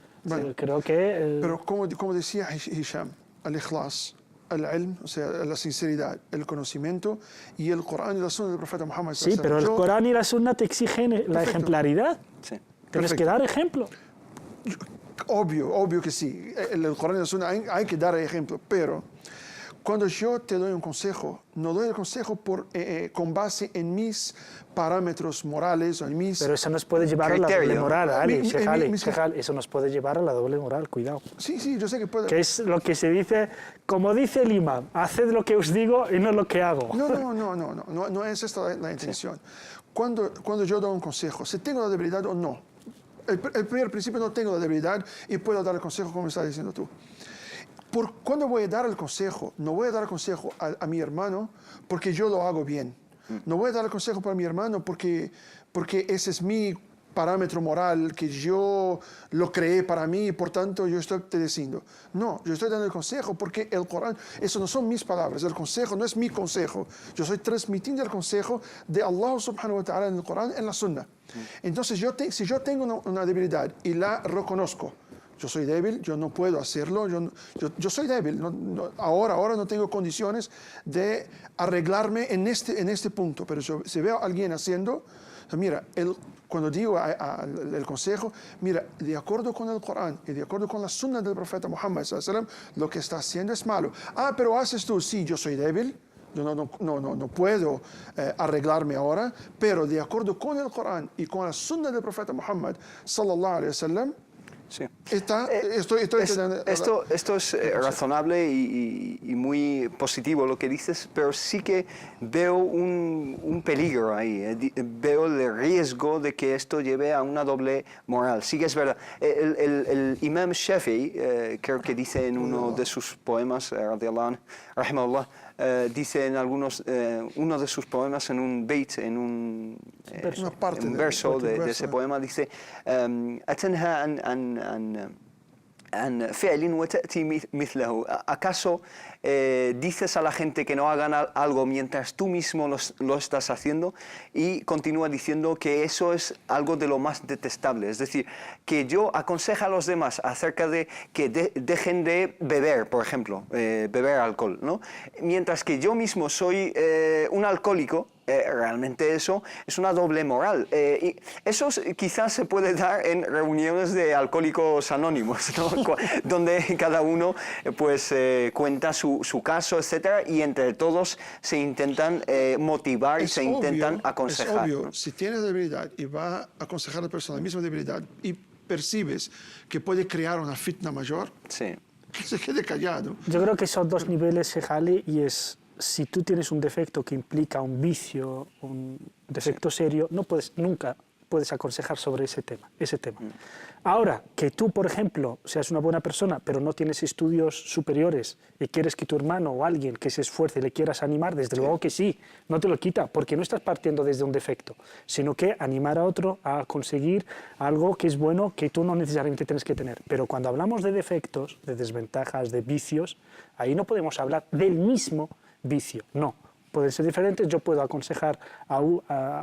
creo que... Pero como decía Hisham, al-ikhlas, al-ilm, o sea, la sinceridad, el conocimiento y el Corán y la Sunna del Profeta Muhammad. Sí, pero el Corán y la Sunna te exigen la ejemplaridad. Sí. Tienes que dar ejemplo. Obvio que sí. El Corán y la Sunna hay que dar ejemplo, pero cuando yo te doy un consejo, no doy el consejo con base en mis parámetros morales o en mis... Pero eso nos puede llevar criterio. a la doble moral, Ali, Shejali. eso nos puede llevar a la doble moral, cuidado. Sí, yo sé que puede... Que es lo que se dice, como dice el imam, haced lo que os digo y no lo que hago. No es esta la intención. Cuando yo doy un consejo, si tengo la debilidad o no, el primer principio, no tengo la debilidad y puedo dar el consejo como estás diciendo tú. Cuando voy a dar el consejo, no voy a dar el consejo a mi hermano porque yo lo hago bien. No voy a dar el consejo para mi hermano porque ese es mi parámetro moral, que yo lo creé para mí y por tanto yo estoy te diciendo. No, yo estoy dando el consejo porque el Corán, eso no son mis palabras, el consejo no es mi consejo. Yo estoy transmitiendo el consejo de Allah subhanahu wa ta'ala en el Corán, en la Sunna. Entonces, si yo tengo una debilidad y la reconozco, yo soy débil, yo no puedo hacerlo, yo soy débil, ahora no tengo condiciones de arreglarme en este punto, pero si veo a alguien haciendo, mira, cuando digo el consejo, mira, de acuerdo con el Corán y de acuerdo con la Sunna del Profeta Muhammad sallallahu alaihi wasallam, lo que está haciendo es malo. Pero haces tú, sí, yo soy débil, yo no puedo arreglarme ahora, pero de acuerdo con el Corán y con la Sunna del Profeta Muhammad sallallahu alaihi wasallam, Sí. Esto es razonable y muy positivo lo que dices, pero sí que veo un peligro ahí, veo el riesgo de que esto lleve a una doble moral. Sí que es verdad. El Imam Shafi'i, creo que dice en uno de sus poemas, rahimahullah, dice en uno de sus poemas, en un beit, en un verso de ese poema, dice أتنهى عن فعل وتأتي مثله. ¿Acaso dices a la gente que no hagan algo mientras tú mismo lo estás haciendo? Y continúa diciendo que eso es algo de lo más detestable. Es decir, que yo aconsejo a los demás acerca de que dejen de beber, por ejemplo, beber alcohol, ¿no? Mientras que yo mismo soy un alcohólico, realmente eso es una doble moral. Y eso quizás se puede dar en reuniones de alcohólicos anónimos, ¿no? Donde cada uno pues cuenta su caso, etcétera, y entre todos se intentan motivar y se intentan aconsejar. Es obvio, ¿no? si tienes debilidad y va a aconsejar a la persona la misma debilidad y percibes que puede crear una fitna mayor, Sí. que se quede callado. Yo creo que son dos niveles, Sheikh Ali, y es si tú tienes un defecto que implica un vicio, un defecto serio, nunca puedes aconsejar sobre ese tema. Ahora, que tú, por ejemplo, seas una buena persona, pero no tienes estudios superiores y quieres que tu hermano o alguien que se esfuerce le quieras animar, desde luego que sí, no te lo quita, porque no estás partiendo desde un defecto, sino que animar a otro a conseguir algo que es bueno, que tú no necesariamente tienes que tener. Pero cuando hablamos de defectos, de desventajas, de vicios, ahí no podemos hablar del mismo vicio, no. Pueden ser diferentes, yo puedo aconsejar a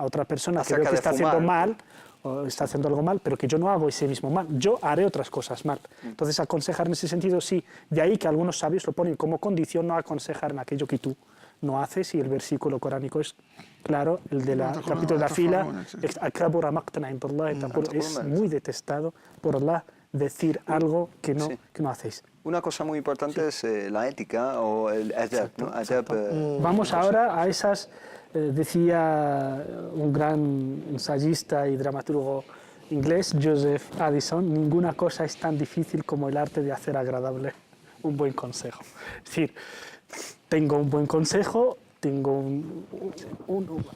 otra persona que veo que está haciendo mal, o está haciendo algo mal, pero que yo no hago ese mismo mal, yo haré otras cosas mal. Entonces, aconsejar en ese sentido, sí. De ahí que algunos sabios lo ponen como condición no aconsejar en aquello que tú no haces, y el versículo coránico es claro, el del capítulo de la fila, es muy detestado por Allah decir algo que no hacéis. Una cosa muy importante es la ética o el adab, ¿no? Vamos ahora a esas, decía un gran ensayista y dramaturgo inglés, Joseph Addison, ninguna cosa es tan difícil como el arte de hacer agradable un buen consejo. Es decir, tengo un buen consejo, tengo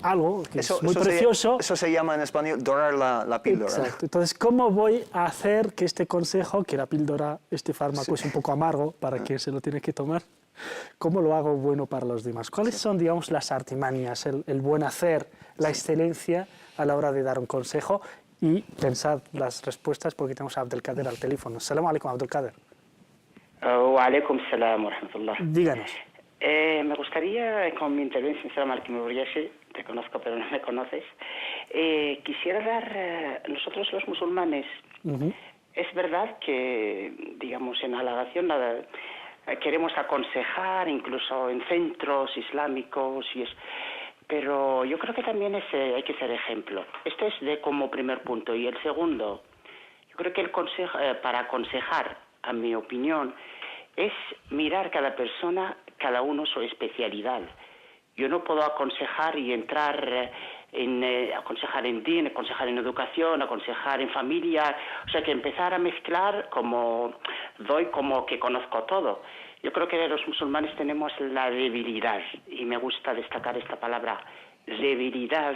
algo que es muy precioso. Eso se llama en español dorar la píldora. Exacto. Entonces, ¿cómo voy a hacer que este consejo, que la píldora, este fármaco es un poco amargo para quien se lo tiene que tomar, cómo lo hago bueno para los demás? ¿Cuáles son, digamos, las artimañas, el buen hacer, la excelencia a la hora de dar un consejo? Y pensad las respuestas porque tenemos a Abdelkader al teléfono. Salam alaikum, Abdelkader. Wa alaikum salam wa rahmatullah. Díganos. Me gustaría, con mi intervención, Salam alaikum, te conozco pero no me conoces, quisiera dar, nosotros los musulmanes, es verdad que, digamos, en halagación queremos aconsejar, incluso en centros islámicos, pero yo creo que también hay que ser ejemplo. Esto es como primer punto. Y el segundo, yo creo que el consejo, para aconsejar, a mi opinión, es mirar cada persona, cada uno su especialidad. Yo no puedo aconsejar y entrar aconsejar en din, aconsejar en educación, aconsejar en familia, o sea que empezar a mezclar como que conozco todo. Yo creo que los musulmanes tenemos la debilidad, y me gusta destacar esta palabra, debilidad,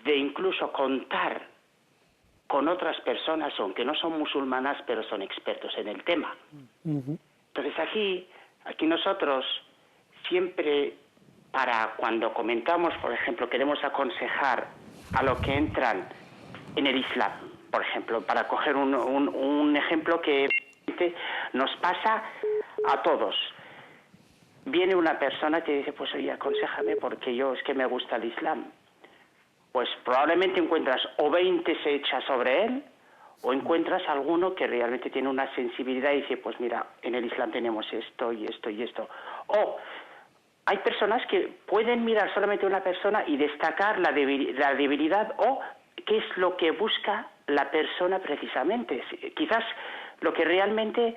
de incluso contar con otras personas, aunque no son musulmanas, pero son expertos en el tema. Entonces aquí nosotros siempre, para cuando comentamos, por ejemplo, queremos aconsejar a los que entran en el Islam, por ejemplo, para coger un ejemplo que nos pasa a todos. Viene una persona que dice, pues oye, aconséjame porque yo es que me gusta el Islam. Pues probablemente encuentras o 20 se echa sobre él, o encuentras alguno que realmente tiene una sensibilidad y dice, pues mira, en el Islam tenemos esto y esto y esto. O hay personas que pueden mirar solamente a una persona y destacar la debilidad o qué es lo que busca la persona precisamente. Quizás lo que realmente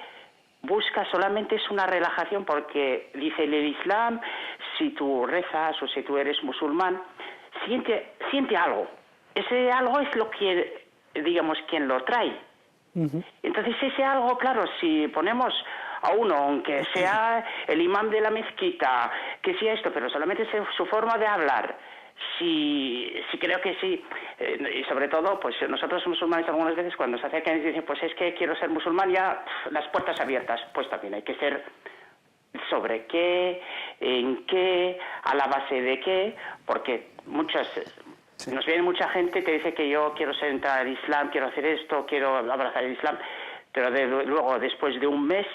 busca solamente es una relajación, porque dice el Islam, si tú rezas o si tú eres musulmán, siente algo. Ese algo es lo que, digamos, quien lo trae. Entonces ese algo, claro, si ponemos a uno, aunque sea el imán de la mezquita, que sea esto, pero solamente su forma de hablar, sí creo que sí, y sobre todo, pues nosotros musulmanes algunas veces cuando se acercan y dicen, pues es que quiero ser musulmán, ya las puertas abiertas, pues también hay que ser sobre qué, en qué, a la base de qué, porque nos viene mucha gente que dice que yo quiero entrar al Islam, quiero hacer esto, quiero abrazar el Islam, pero luego, después de un mes,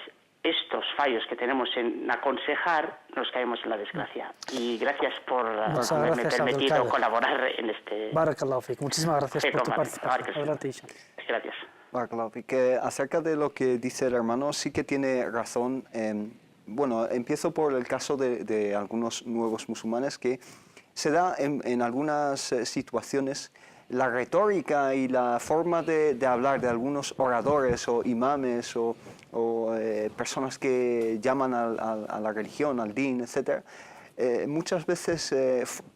estos fallos que tenemos en aconsejar, nos caemos en la desgracia. Y gracias por haberme permitido colaborar en este... Barakallahu fik. Muchísimas gracias por tu participación. Adelante, Isha. Gracias. Barakallahu fik. Acerca de lo que dice el hermano, sí que tiene razón. Bueno, empiezo por el caso de algunos nuevos musulmanes que se da en algunas situaciones la retórica y la forma de hablar de algunos oradores o imames o personas que llaman a la religión, al din, etc., muchas veces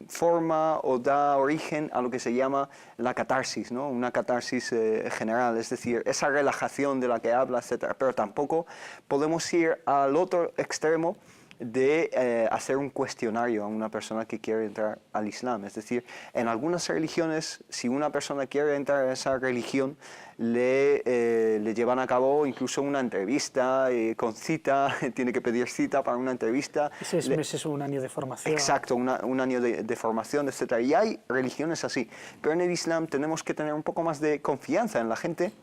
forma o da origen a lo que se llama la catarsis, ¿no? Una catarsis general, es decir, esa relajación de la que habla, etc. Pero tampoco podemos ir al otro extremo de hacer un cuestionario a una persona que quiere entrar al Islam. Es decir, en algunas religiones, si una persona quiere entrar a esa religión, le llevan a cabo incluso una entrevista con cita, tiene que pedir cita para una entrevista. 6 meses o un año de formación. Exacto, un año de formación, etc. Y hay religiones así. Pero en el Islam tenemos que tener un poco más de confianza en la gente.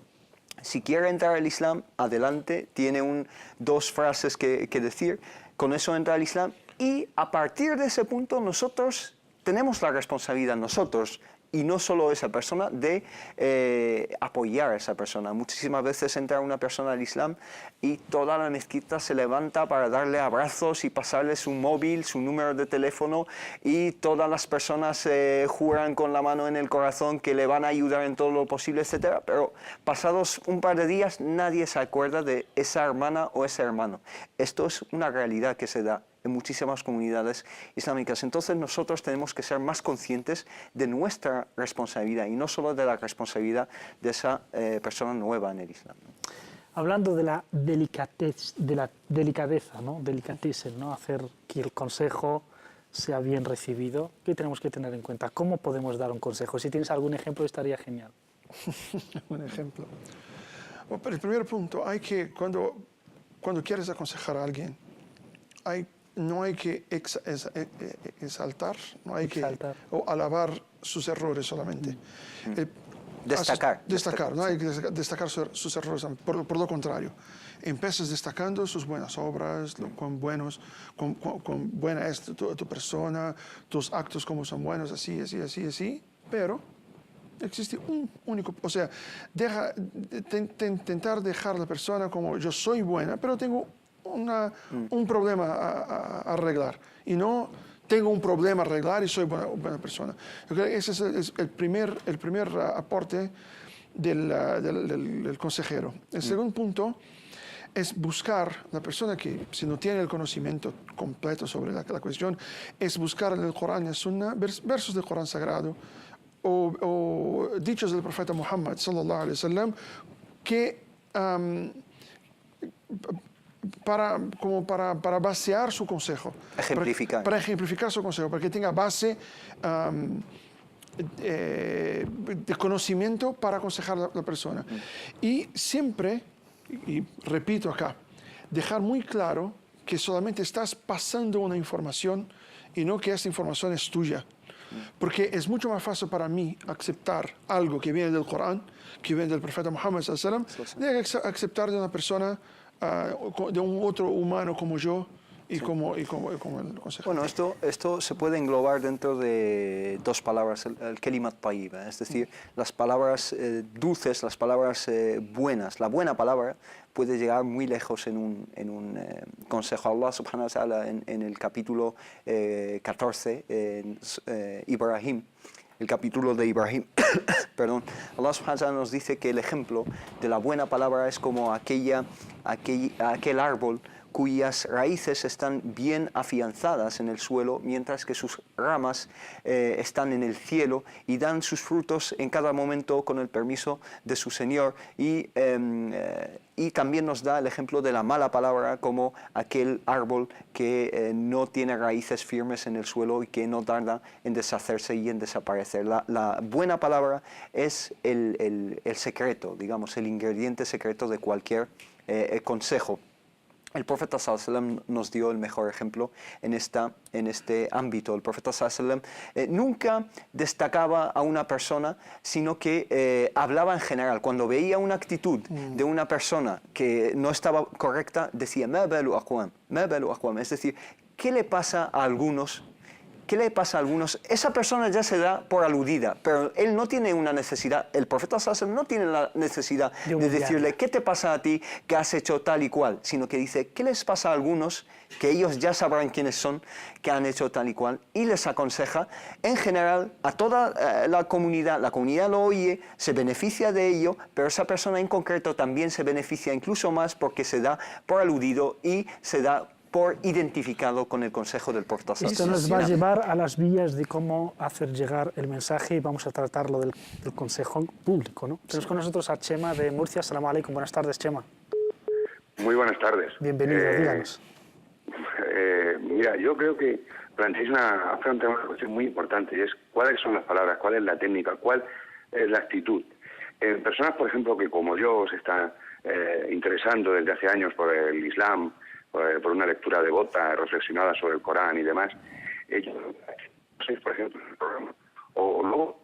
Si quiere entrar al Islam, adelante, tiene 2 frases que decir, con eso entra al Islam, y a partir de ese punto nosotros tenemos la responsabilidad, nosotros, y no solo esa persona, de apoyar a esa persona. Muchísimas veces entra una persona al Islam y toda la mezquita se levanta para darle abrazos y pasarle su móvil, su número de teléfono, y todas las personas juran con la mano en el corazón que le van a ayudar en todo lo posible, etc. Pero pasados un par de días nadie se acuerda de esa hermana o ese hermano. Esto es una realidad que se da en muchísimas comunidades islámicas. Entonces nosotros tenemos que ser más conscientes de nuestra responsabilidad y no solo de la responsabilidad de esa persona nueva en el Islam. Hablando de la delicadeza, ¿no? Delicatessen, ¿no? Hacer que el consejo sea bien recibido. ¿Qué tenemos que tener en cuenta? ¿Cómo podemos dar un consejo? Si tienes algún ejemplo estaría genial. Un ejemplo. Bueno, pero el primer punto, hay que, cuando quieres aconsejar a alguien, no hay que exaltar, no hay que o alabar sus errores solamente. Destacar. No hay que destacar sus errores, por lo contrario. Empiezas destacando sus buenas obras, cuán buena es tu persona, tus actos como son buenos, así, pero existe un único, o sea, intentar dejar a la persona como yo soy buena, pero tengo un problema a arreglar, y no tengo un problema a arreglar y soy buena persona. Yo creo que ese es el primer aporte del consejero. El segundo punto es buscar la persona que, si no tiene el conocimiento completo sobre la cuestión, es buscar en el Corán y el Sunna versos del Corán sagrado o dichos del profeta Muhammad sallallahu alaihi wasallam que para basear su consejo. Ejemplificar. Para ejemplificar su consejo, para que tenga base de conocimiento para aconsejar a la persona. Y siempre, y repito acá, dejar muy claro que solamente estás pasando una información y no que esta información es tuya. Porque es mucho más fácil para mí aceptar algo que viene del Corán, que viene del profeta Muhammad sallallahu alaihi wasallam, de aceptar de una persona, de un otro humano como yo y como el consejero. Bueno, esto se puede englobar dentro de 2 palabras, el kelimat tayyiba, es decir, las palabras dulces, las palabras buenas. La buena palabra puede llegar muy lejos en un consejo. Allah subhanahu wa ta'ala en el capítulo 14, en Ibrahim, el capítulo de Ibrahim, perdón, Allah subhanahu wa ta'ala nos dice que el ejemplo de la buena palabra es como aquel árbol cuyas raíces están bien afianzadas en el suelo, mientras que sus ramas están en el cielo y dan sus frutos en cada momento con el permiso de su Señor. Y también nos da el ejemplo de la mala palabra como aquel árbol que no tiene raíces firmes en el suelo y que no tarda en deshacerse y en desaparecer. La buena palabra es el secreto, digamos, el ingrediente secreto de cualquier consejo. El profeta sallallahu alaihi wasallam nos dio el mejor ejemplo en este ámbito. El profeta sallallahu alaihi wasallam nunca destacaba a una persona, sino que hablaba en general. Cuando veía una actitud de una persona que no estaba correcta, decía, ma balu aqwam, es decir, ¿qué le pasa a algunos ¿qué le pasa a algunos? Esa persona ya se da por aludida, pero él no tiene una necesidad, el profeta sallallahu no tiene la necesidad de decirle, ¿qué te pasa a ti que has hecho tal y cual? Sino que dice, ¿qué les pasa a algunos? Que ellos ya sabrán quiénes son, que han hecho tal y cual, y les aconseja, en general, a toda la comunidad lo oye, se beneficia de ello, pero esa persona en concreto también se beneficia incluso más porque se da por aludido y se da por identificado con el consejo del profeta. Esto nos va a llevar a las vías de cómo hacer llegar el mensaje y vamos a tratarlo del consejo público, ¿no? Tenemos con nosotros a Chema de Murcia. Salam aleikum. Buenas tardes, Chema. Muy buenas tardes. Bienvenido, díganos. Mira, yo creo que planteáis una cuestión muy importante, y es cuáles son las palabras, cuál es la técnica, cuál es la actitud. En personas, por ejemplo, que como yo se están interesando desde hace años por el Islam, por una lectura devota, reflexionada sobre el Corán y demás, ellos, por ejemplo, en el programa, o luego...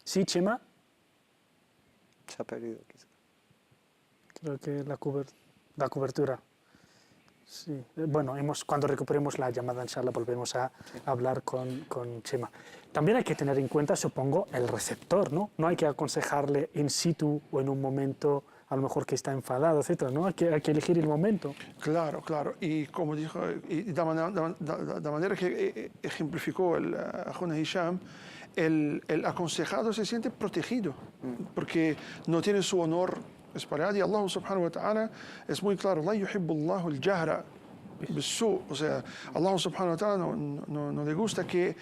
Sí, Chema. Se ha perdido, quizá. Creo que la cobertura. Sí. Bueno, cuando recuperemos la llamada, inshallah, volvemos a hablar con Chema. También hay que tener en cuenta, supongo, el receptor, ¿no? No hay que aconsejarle in situ o en un momento a lo mejor que está enfadado, etcétera, ¿no? Hay que elegir el momento. Claro, claro. Y como dijo, y de manera que ejemplificó el Ahuna Hisham, el aconsejado se siente protegido, porque no tiene su honor espalhado. Y Allah subhanahu wa ta'ala es muy claro, la yuhibbu Allahu al-jahra bis-su'. O sea, Allah subhanahu wa ta'ala no le gusta que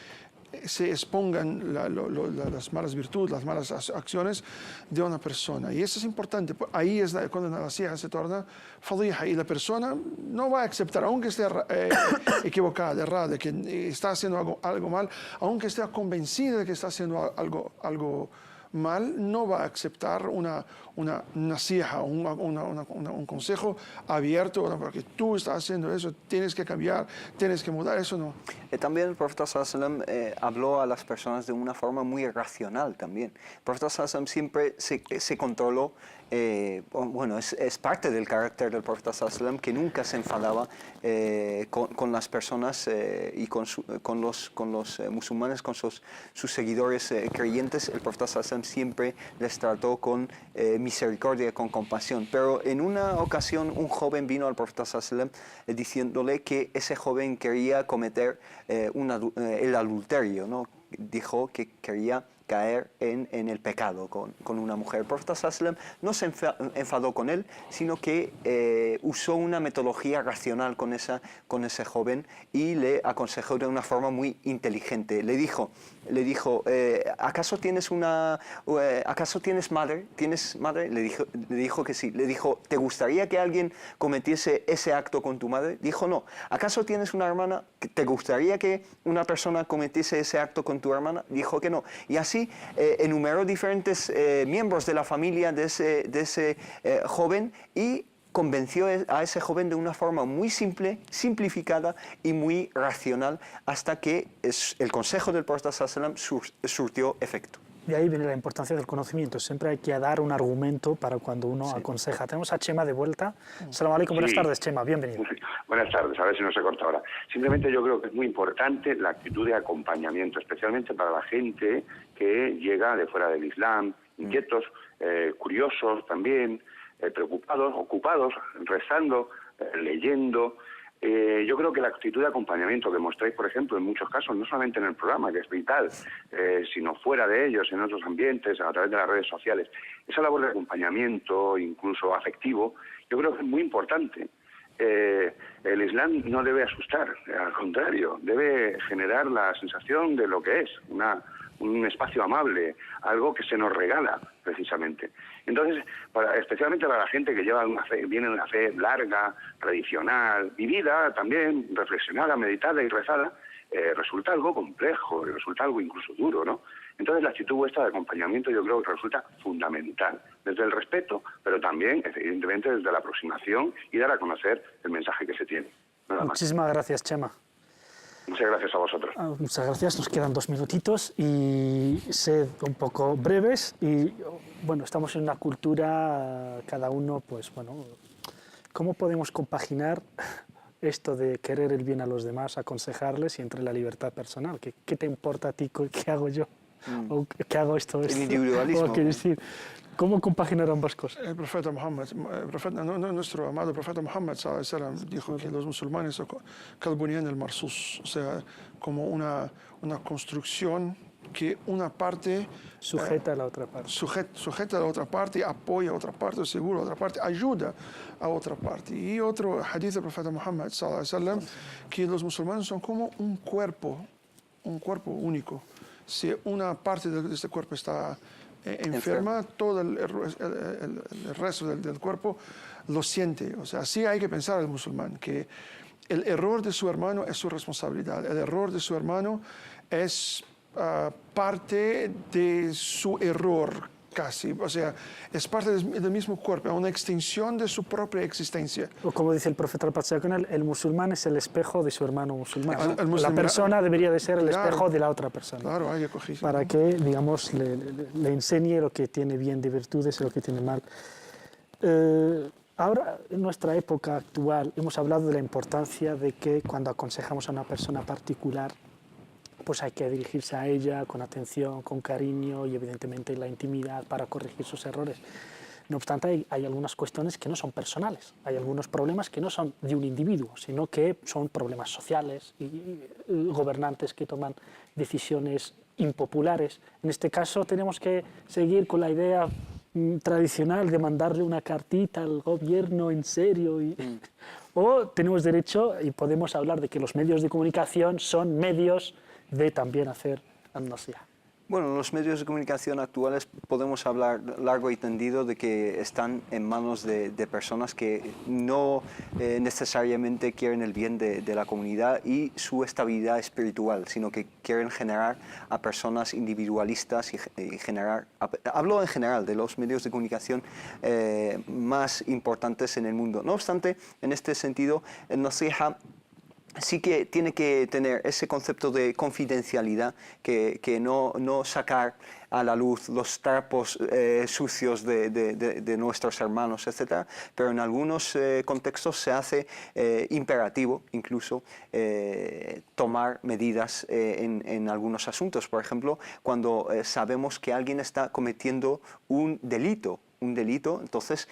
se expongan las malas virtudes, las malas acciones de una persona. Y eso es importante. Ahí es cuando la nasiha se torna fadija y la persona no va a aceptar, aunque esté equivocada, errada, que está haciendo algo mal, aunque esté convencida de que está haciendo algo mal, no va a aceptar una nasiha, un consejo abierto, porque tú estás haciendo eso, tienes que cambiar, tienes que mudar, eso no. También el profeta sallallahu alaihi wasallam habló a las personas de una forma muy racional también. El profeta sallallahu alaihi wasallam siempre se controló, bueno, es parte del carácter del profeta sallallahu alaihi wasallam que nunca se enfadaba con las personas y con los musulmanes, con sus seguidores creyentes. El profeta sallallahu alaihi wasallam siempre les trató con misericordia, con compasión. Pero en una ocasión un joven vino al profeta sallallahu alaihi wasallam diciéndole que ese joven quería cometer el adulterio, ¿no? Dijo que quería caer en el pecado con una mujer. El profeta sallallahu alaihi wasallam no se enfadó con él, sino que usó una metodología racional con ese joven y le aconsejó de una forma muy inteligente. Le dijo, ¿acaso tienes madre? ¿Tienes madre? Le dijo que sí. Le dijo, ¿te gustaría que alguien cometiese ese acto con tu madre? Dijo, no. ¿Acaso tienes una hermana? ¿Te gustaría que una persona cometiese ese acto con tu hermana? Dijo que no. Y así enumeró diferentes miembros de la familia de ese joven y convenció a ese joven de una forma muy simple, simplificada y muy racional, hasta que el consejo del profeta sallallahu alaihi wasallam surtió efecto. De ahí viene la importancia del conocimiento. Siempre hay que dar un argumento para cuando uno aconseja. Tenemos a Chema de vuelta. Salam aleikum. Buenas tardes, Chema. Bienvenido. Buenas tardes. A ver si no se corta ahora. Simplemente yo creo que es muy importante la actitud de acompañamiento, especialmente para la gente que llega de fuera del Islam, inquietos, curiosos también, preocupados, ocupados, rezando, leyendo. Yo creo que la actitud de acompañamiento que mostráis, por ejemplo, en muchos casos, no solamente en el programa, que es vital, sino fuera de ellos, en otros ambientes, a través de las redes sociales, esa labor de acompañamiento, incluso afectivo, yo creo que es muy importante. El Islam no debe asustar, al contrario, debe generar la sensación de lo que es, un espacio amable, algo que se nos regala, precisamente. Entonces, especialmente para la gente que viene de una fe larga, tradicional, vivida también, reflexionada, meditada y rezada, resulta algo complejo, resulta algo incluso duro, ¿no? Entonces, la actitud vuestra de acompañamiento yo creo que resulta fundamental, desde el respeto, pero también, evidentemente, desde la aproximación y dar a conocer el mensaje que se tiene. Nada más. Muchísimas gracias, Chema. Muchas gracias a vosotros. Muchas gracias. Nos quedan 2 minutitos y sed un poco breves. Y bueno, estamos en una cultura, cada uno, pues bueno, ¿cómo podemos compaginar esto de querer el bien a los demás, aconsejarles, y entre la libertad personal? ¿Qué te importa a ti? ¿Qué hago yo? ¿O qué hago esto? El individualismo. O, quiero decir, ¿cómo compaginar ambas cosas? El profeta Muhammad, nuestro amado profeta Muhammad sallallahu alaihi wasallam, dijo que los musulmanes son kalbunyan el marsus, o sea, como una construcción que una parte Sujeta a la otra parte. sujeta a la otra parte, apoya a otra parte, seguro a otra parte, ayuda a otra parte. Y otro hadith del profeta Muhammad sallallahu alaihi wasallam, que los musulmanes son como un cuerpo único. Si una parte de este cuerpo está enferma, todo el resto del cuerpo lo siente. O sea, así hay que pensar el musulmán, que el error de su hermano es su responsabilidad. El error de su hermano es parte de su error casi. O sea, es parte del mismo cuerpo, una extensión de su propia existencia. O como dice el profeta al-Patsakon, el musulmán es el espejo de su hermano musulmán. La musulmán, persona debería de ser el claro, espejo de la otra persona. Claro, hay que coger. Para que, digamos, le enseñe lo que tiene bien de virtudes y lo que tiene mal. Ahora, en nuestra época actual, hemos hablado de la importancia de que cuando aconsejamos a una persona particular, pues hay que dirigirse a ella con atención, con cariño y evidentemente en la intimidad para corregir sus errores. No obstante, hay algunas cuestiones que no son personales, hay algunos problemas que no son de un individuo, sino que son problemas sociales y gobernantes que toman decisiones impopulares. En este caso tenemos que seguir con la idea tradicional de mandarle una cartita al gobierno en serio o tenemos derecho y podemos hablar de que los medios de comunicación son medios de también hacer al-nasiha. Bueno, los medios de comunicación actuales podemos hablar largo y tendido de que están en manos de personas que no necesariamente quieren el bien de la comunidad y su estabilidad espiritual, sino que quieren generar a personas individualistas y generar, hablo en general de los medios de comunicación más importantes en el mundo. No obstante, en este sentido, el nasiha sí que tiene que tener ese concepto de confidencialidad, que no sacar a la luz los trapos sucios de nuestros hermanos, etc. Pero en algunos contextos se hace imperativo incluso tomar medidas en algunos asuntos. Por ejemplo, cuando sabemos que alguien está cometiendo un delito, entonces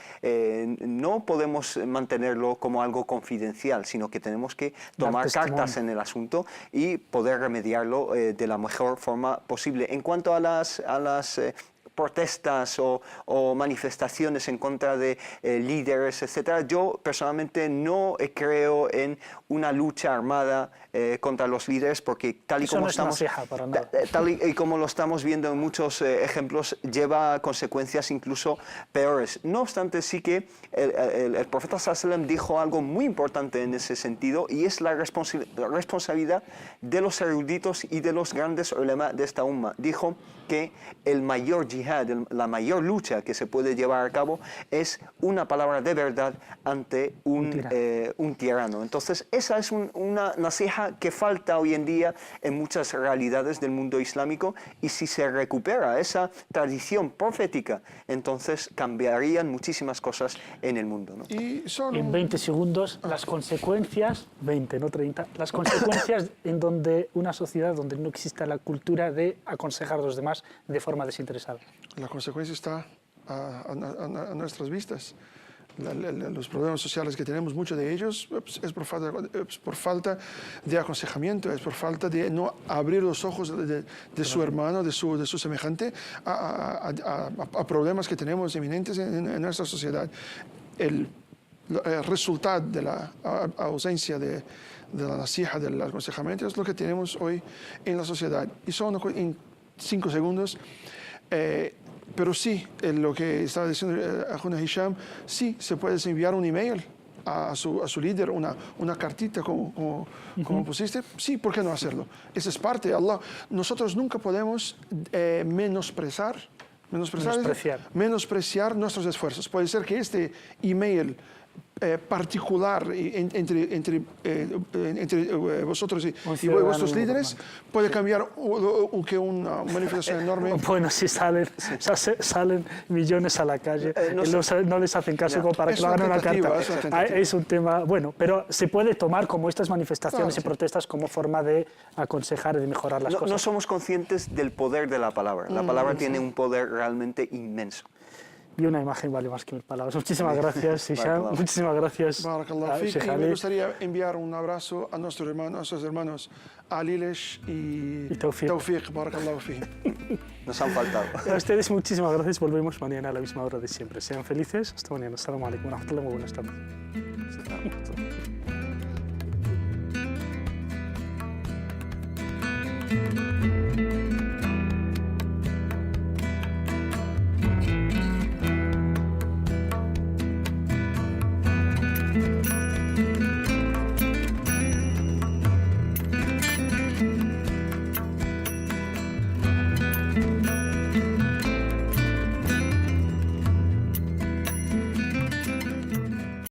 no podemos mantenerlo como algo confidencial, sino que tenemos que tomar cartas en el asunto y poder remediarlo de la mejor forma posible. En cuanto a las protestas o manifestaciones en contra de líderes, etc., yo personalmente no creo en una lucha armada contra los líderes, porque tal y como lo estamos viendo en muchos ejemplos, lleva consecuencias incluso peores. No obstante, sí que el profeta sallallahu alaihi wasallam dijo algo muy importante en ese sentido, y es la responsabilidad de los eruditos y de los grandes ulema de esta umma. Dijo que el mayor jihad, la mayor lucha que se puede llevar a cabo es una palabra de verdad ante un tirano. Entonces, esa es una nasiha que falta hoy en día en muchas realidades del mundo islámico, y si se recupera esa tradición profética, entonces cambiarían muchísimas cosas en el mundo, ¿no? Y solo en 20 segundos, las consecuencias, 20, no 30, las consecuencias en donde una sociedad donde no exista la cultura de aconsejar a los demás de forma desinteresada. La consecuencia está a nuestras vistas. Los problemas sociales que tenemos, muchos de ellos, es por falta de aconsejamiento, es por falta de no abrir los ojos de su hermano, de su semejante, a problemas que tenemos eminentes en nuestra sociedad. El resultado de la ausencia de la nasiha, del aconsejamiento, es lo que tenemos hoy en la sociedad. Y solo en 5 segundos, pero sí, lo que estaba diciendo Ahuna Hisham, sí, se puede enviar un email a su líder, una cartita como pusiste. Sí, ¿por qué no hacerlo? Esa es parte de Allah. Nosotros nunca podemos menospreciar nuestros esfuerzos. Puede ser que este email particular entre vosotros y ciudadano vuestros líderes puede cambiar que una manifestación enorme. Bueno, si salen millones a la calle, no les hacen caso como para que lo hagan una carta. Es un tema, bueno, pero se puede tomar como estas manifestaciones y protestas como forma de aconsejar y de mejorar las cosas. No somos conscientes del poder de la palabra. La palabra tiene un poder realmente inmenso. Y una imagen vale más que mil palabras. Muchísimas gracias, Hisham. Muchísimas gracias. Y me gustaría enviar un abrazo a nuestros hermanos Alilesh y Tawfiq. Barakallahu fiqh. Nos han faltado. A ustedes muchísimas gracias. Volvemos mañana a la misma hora de siempre. Sean felices. Hasta mañana. Assalamu alaikum wa rahmatullahi. Muy buenas tardes.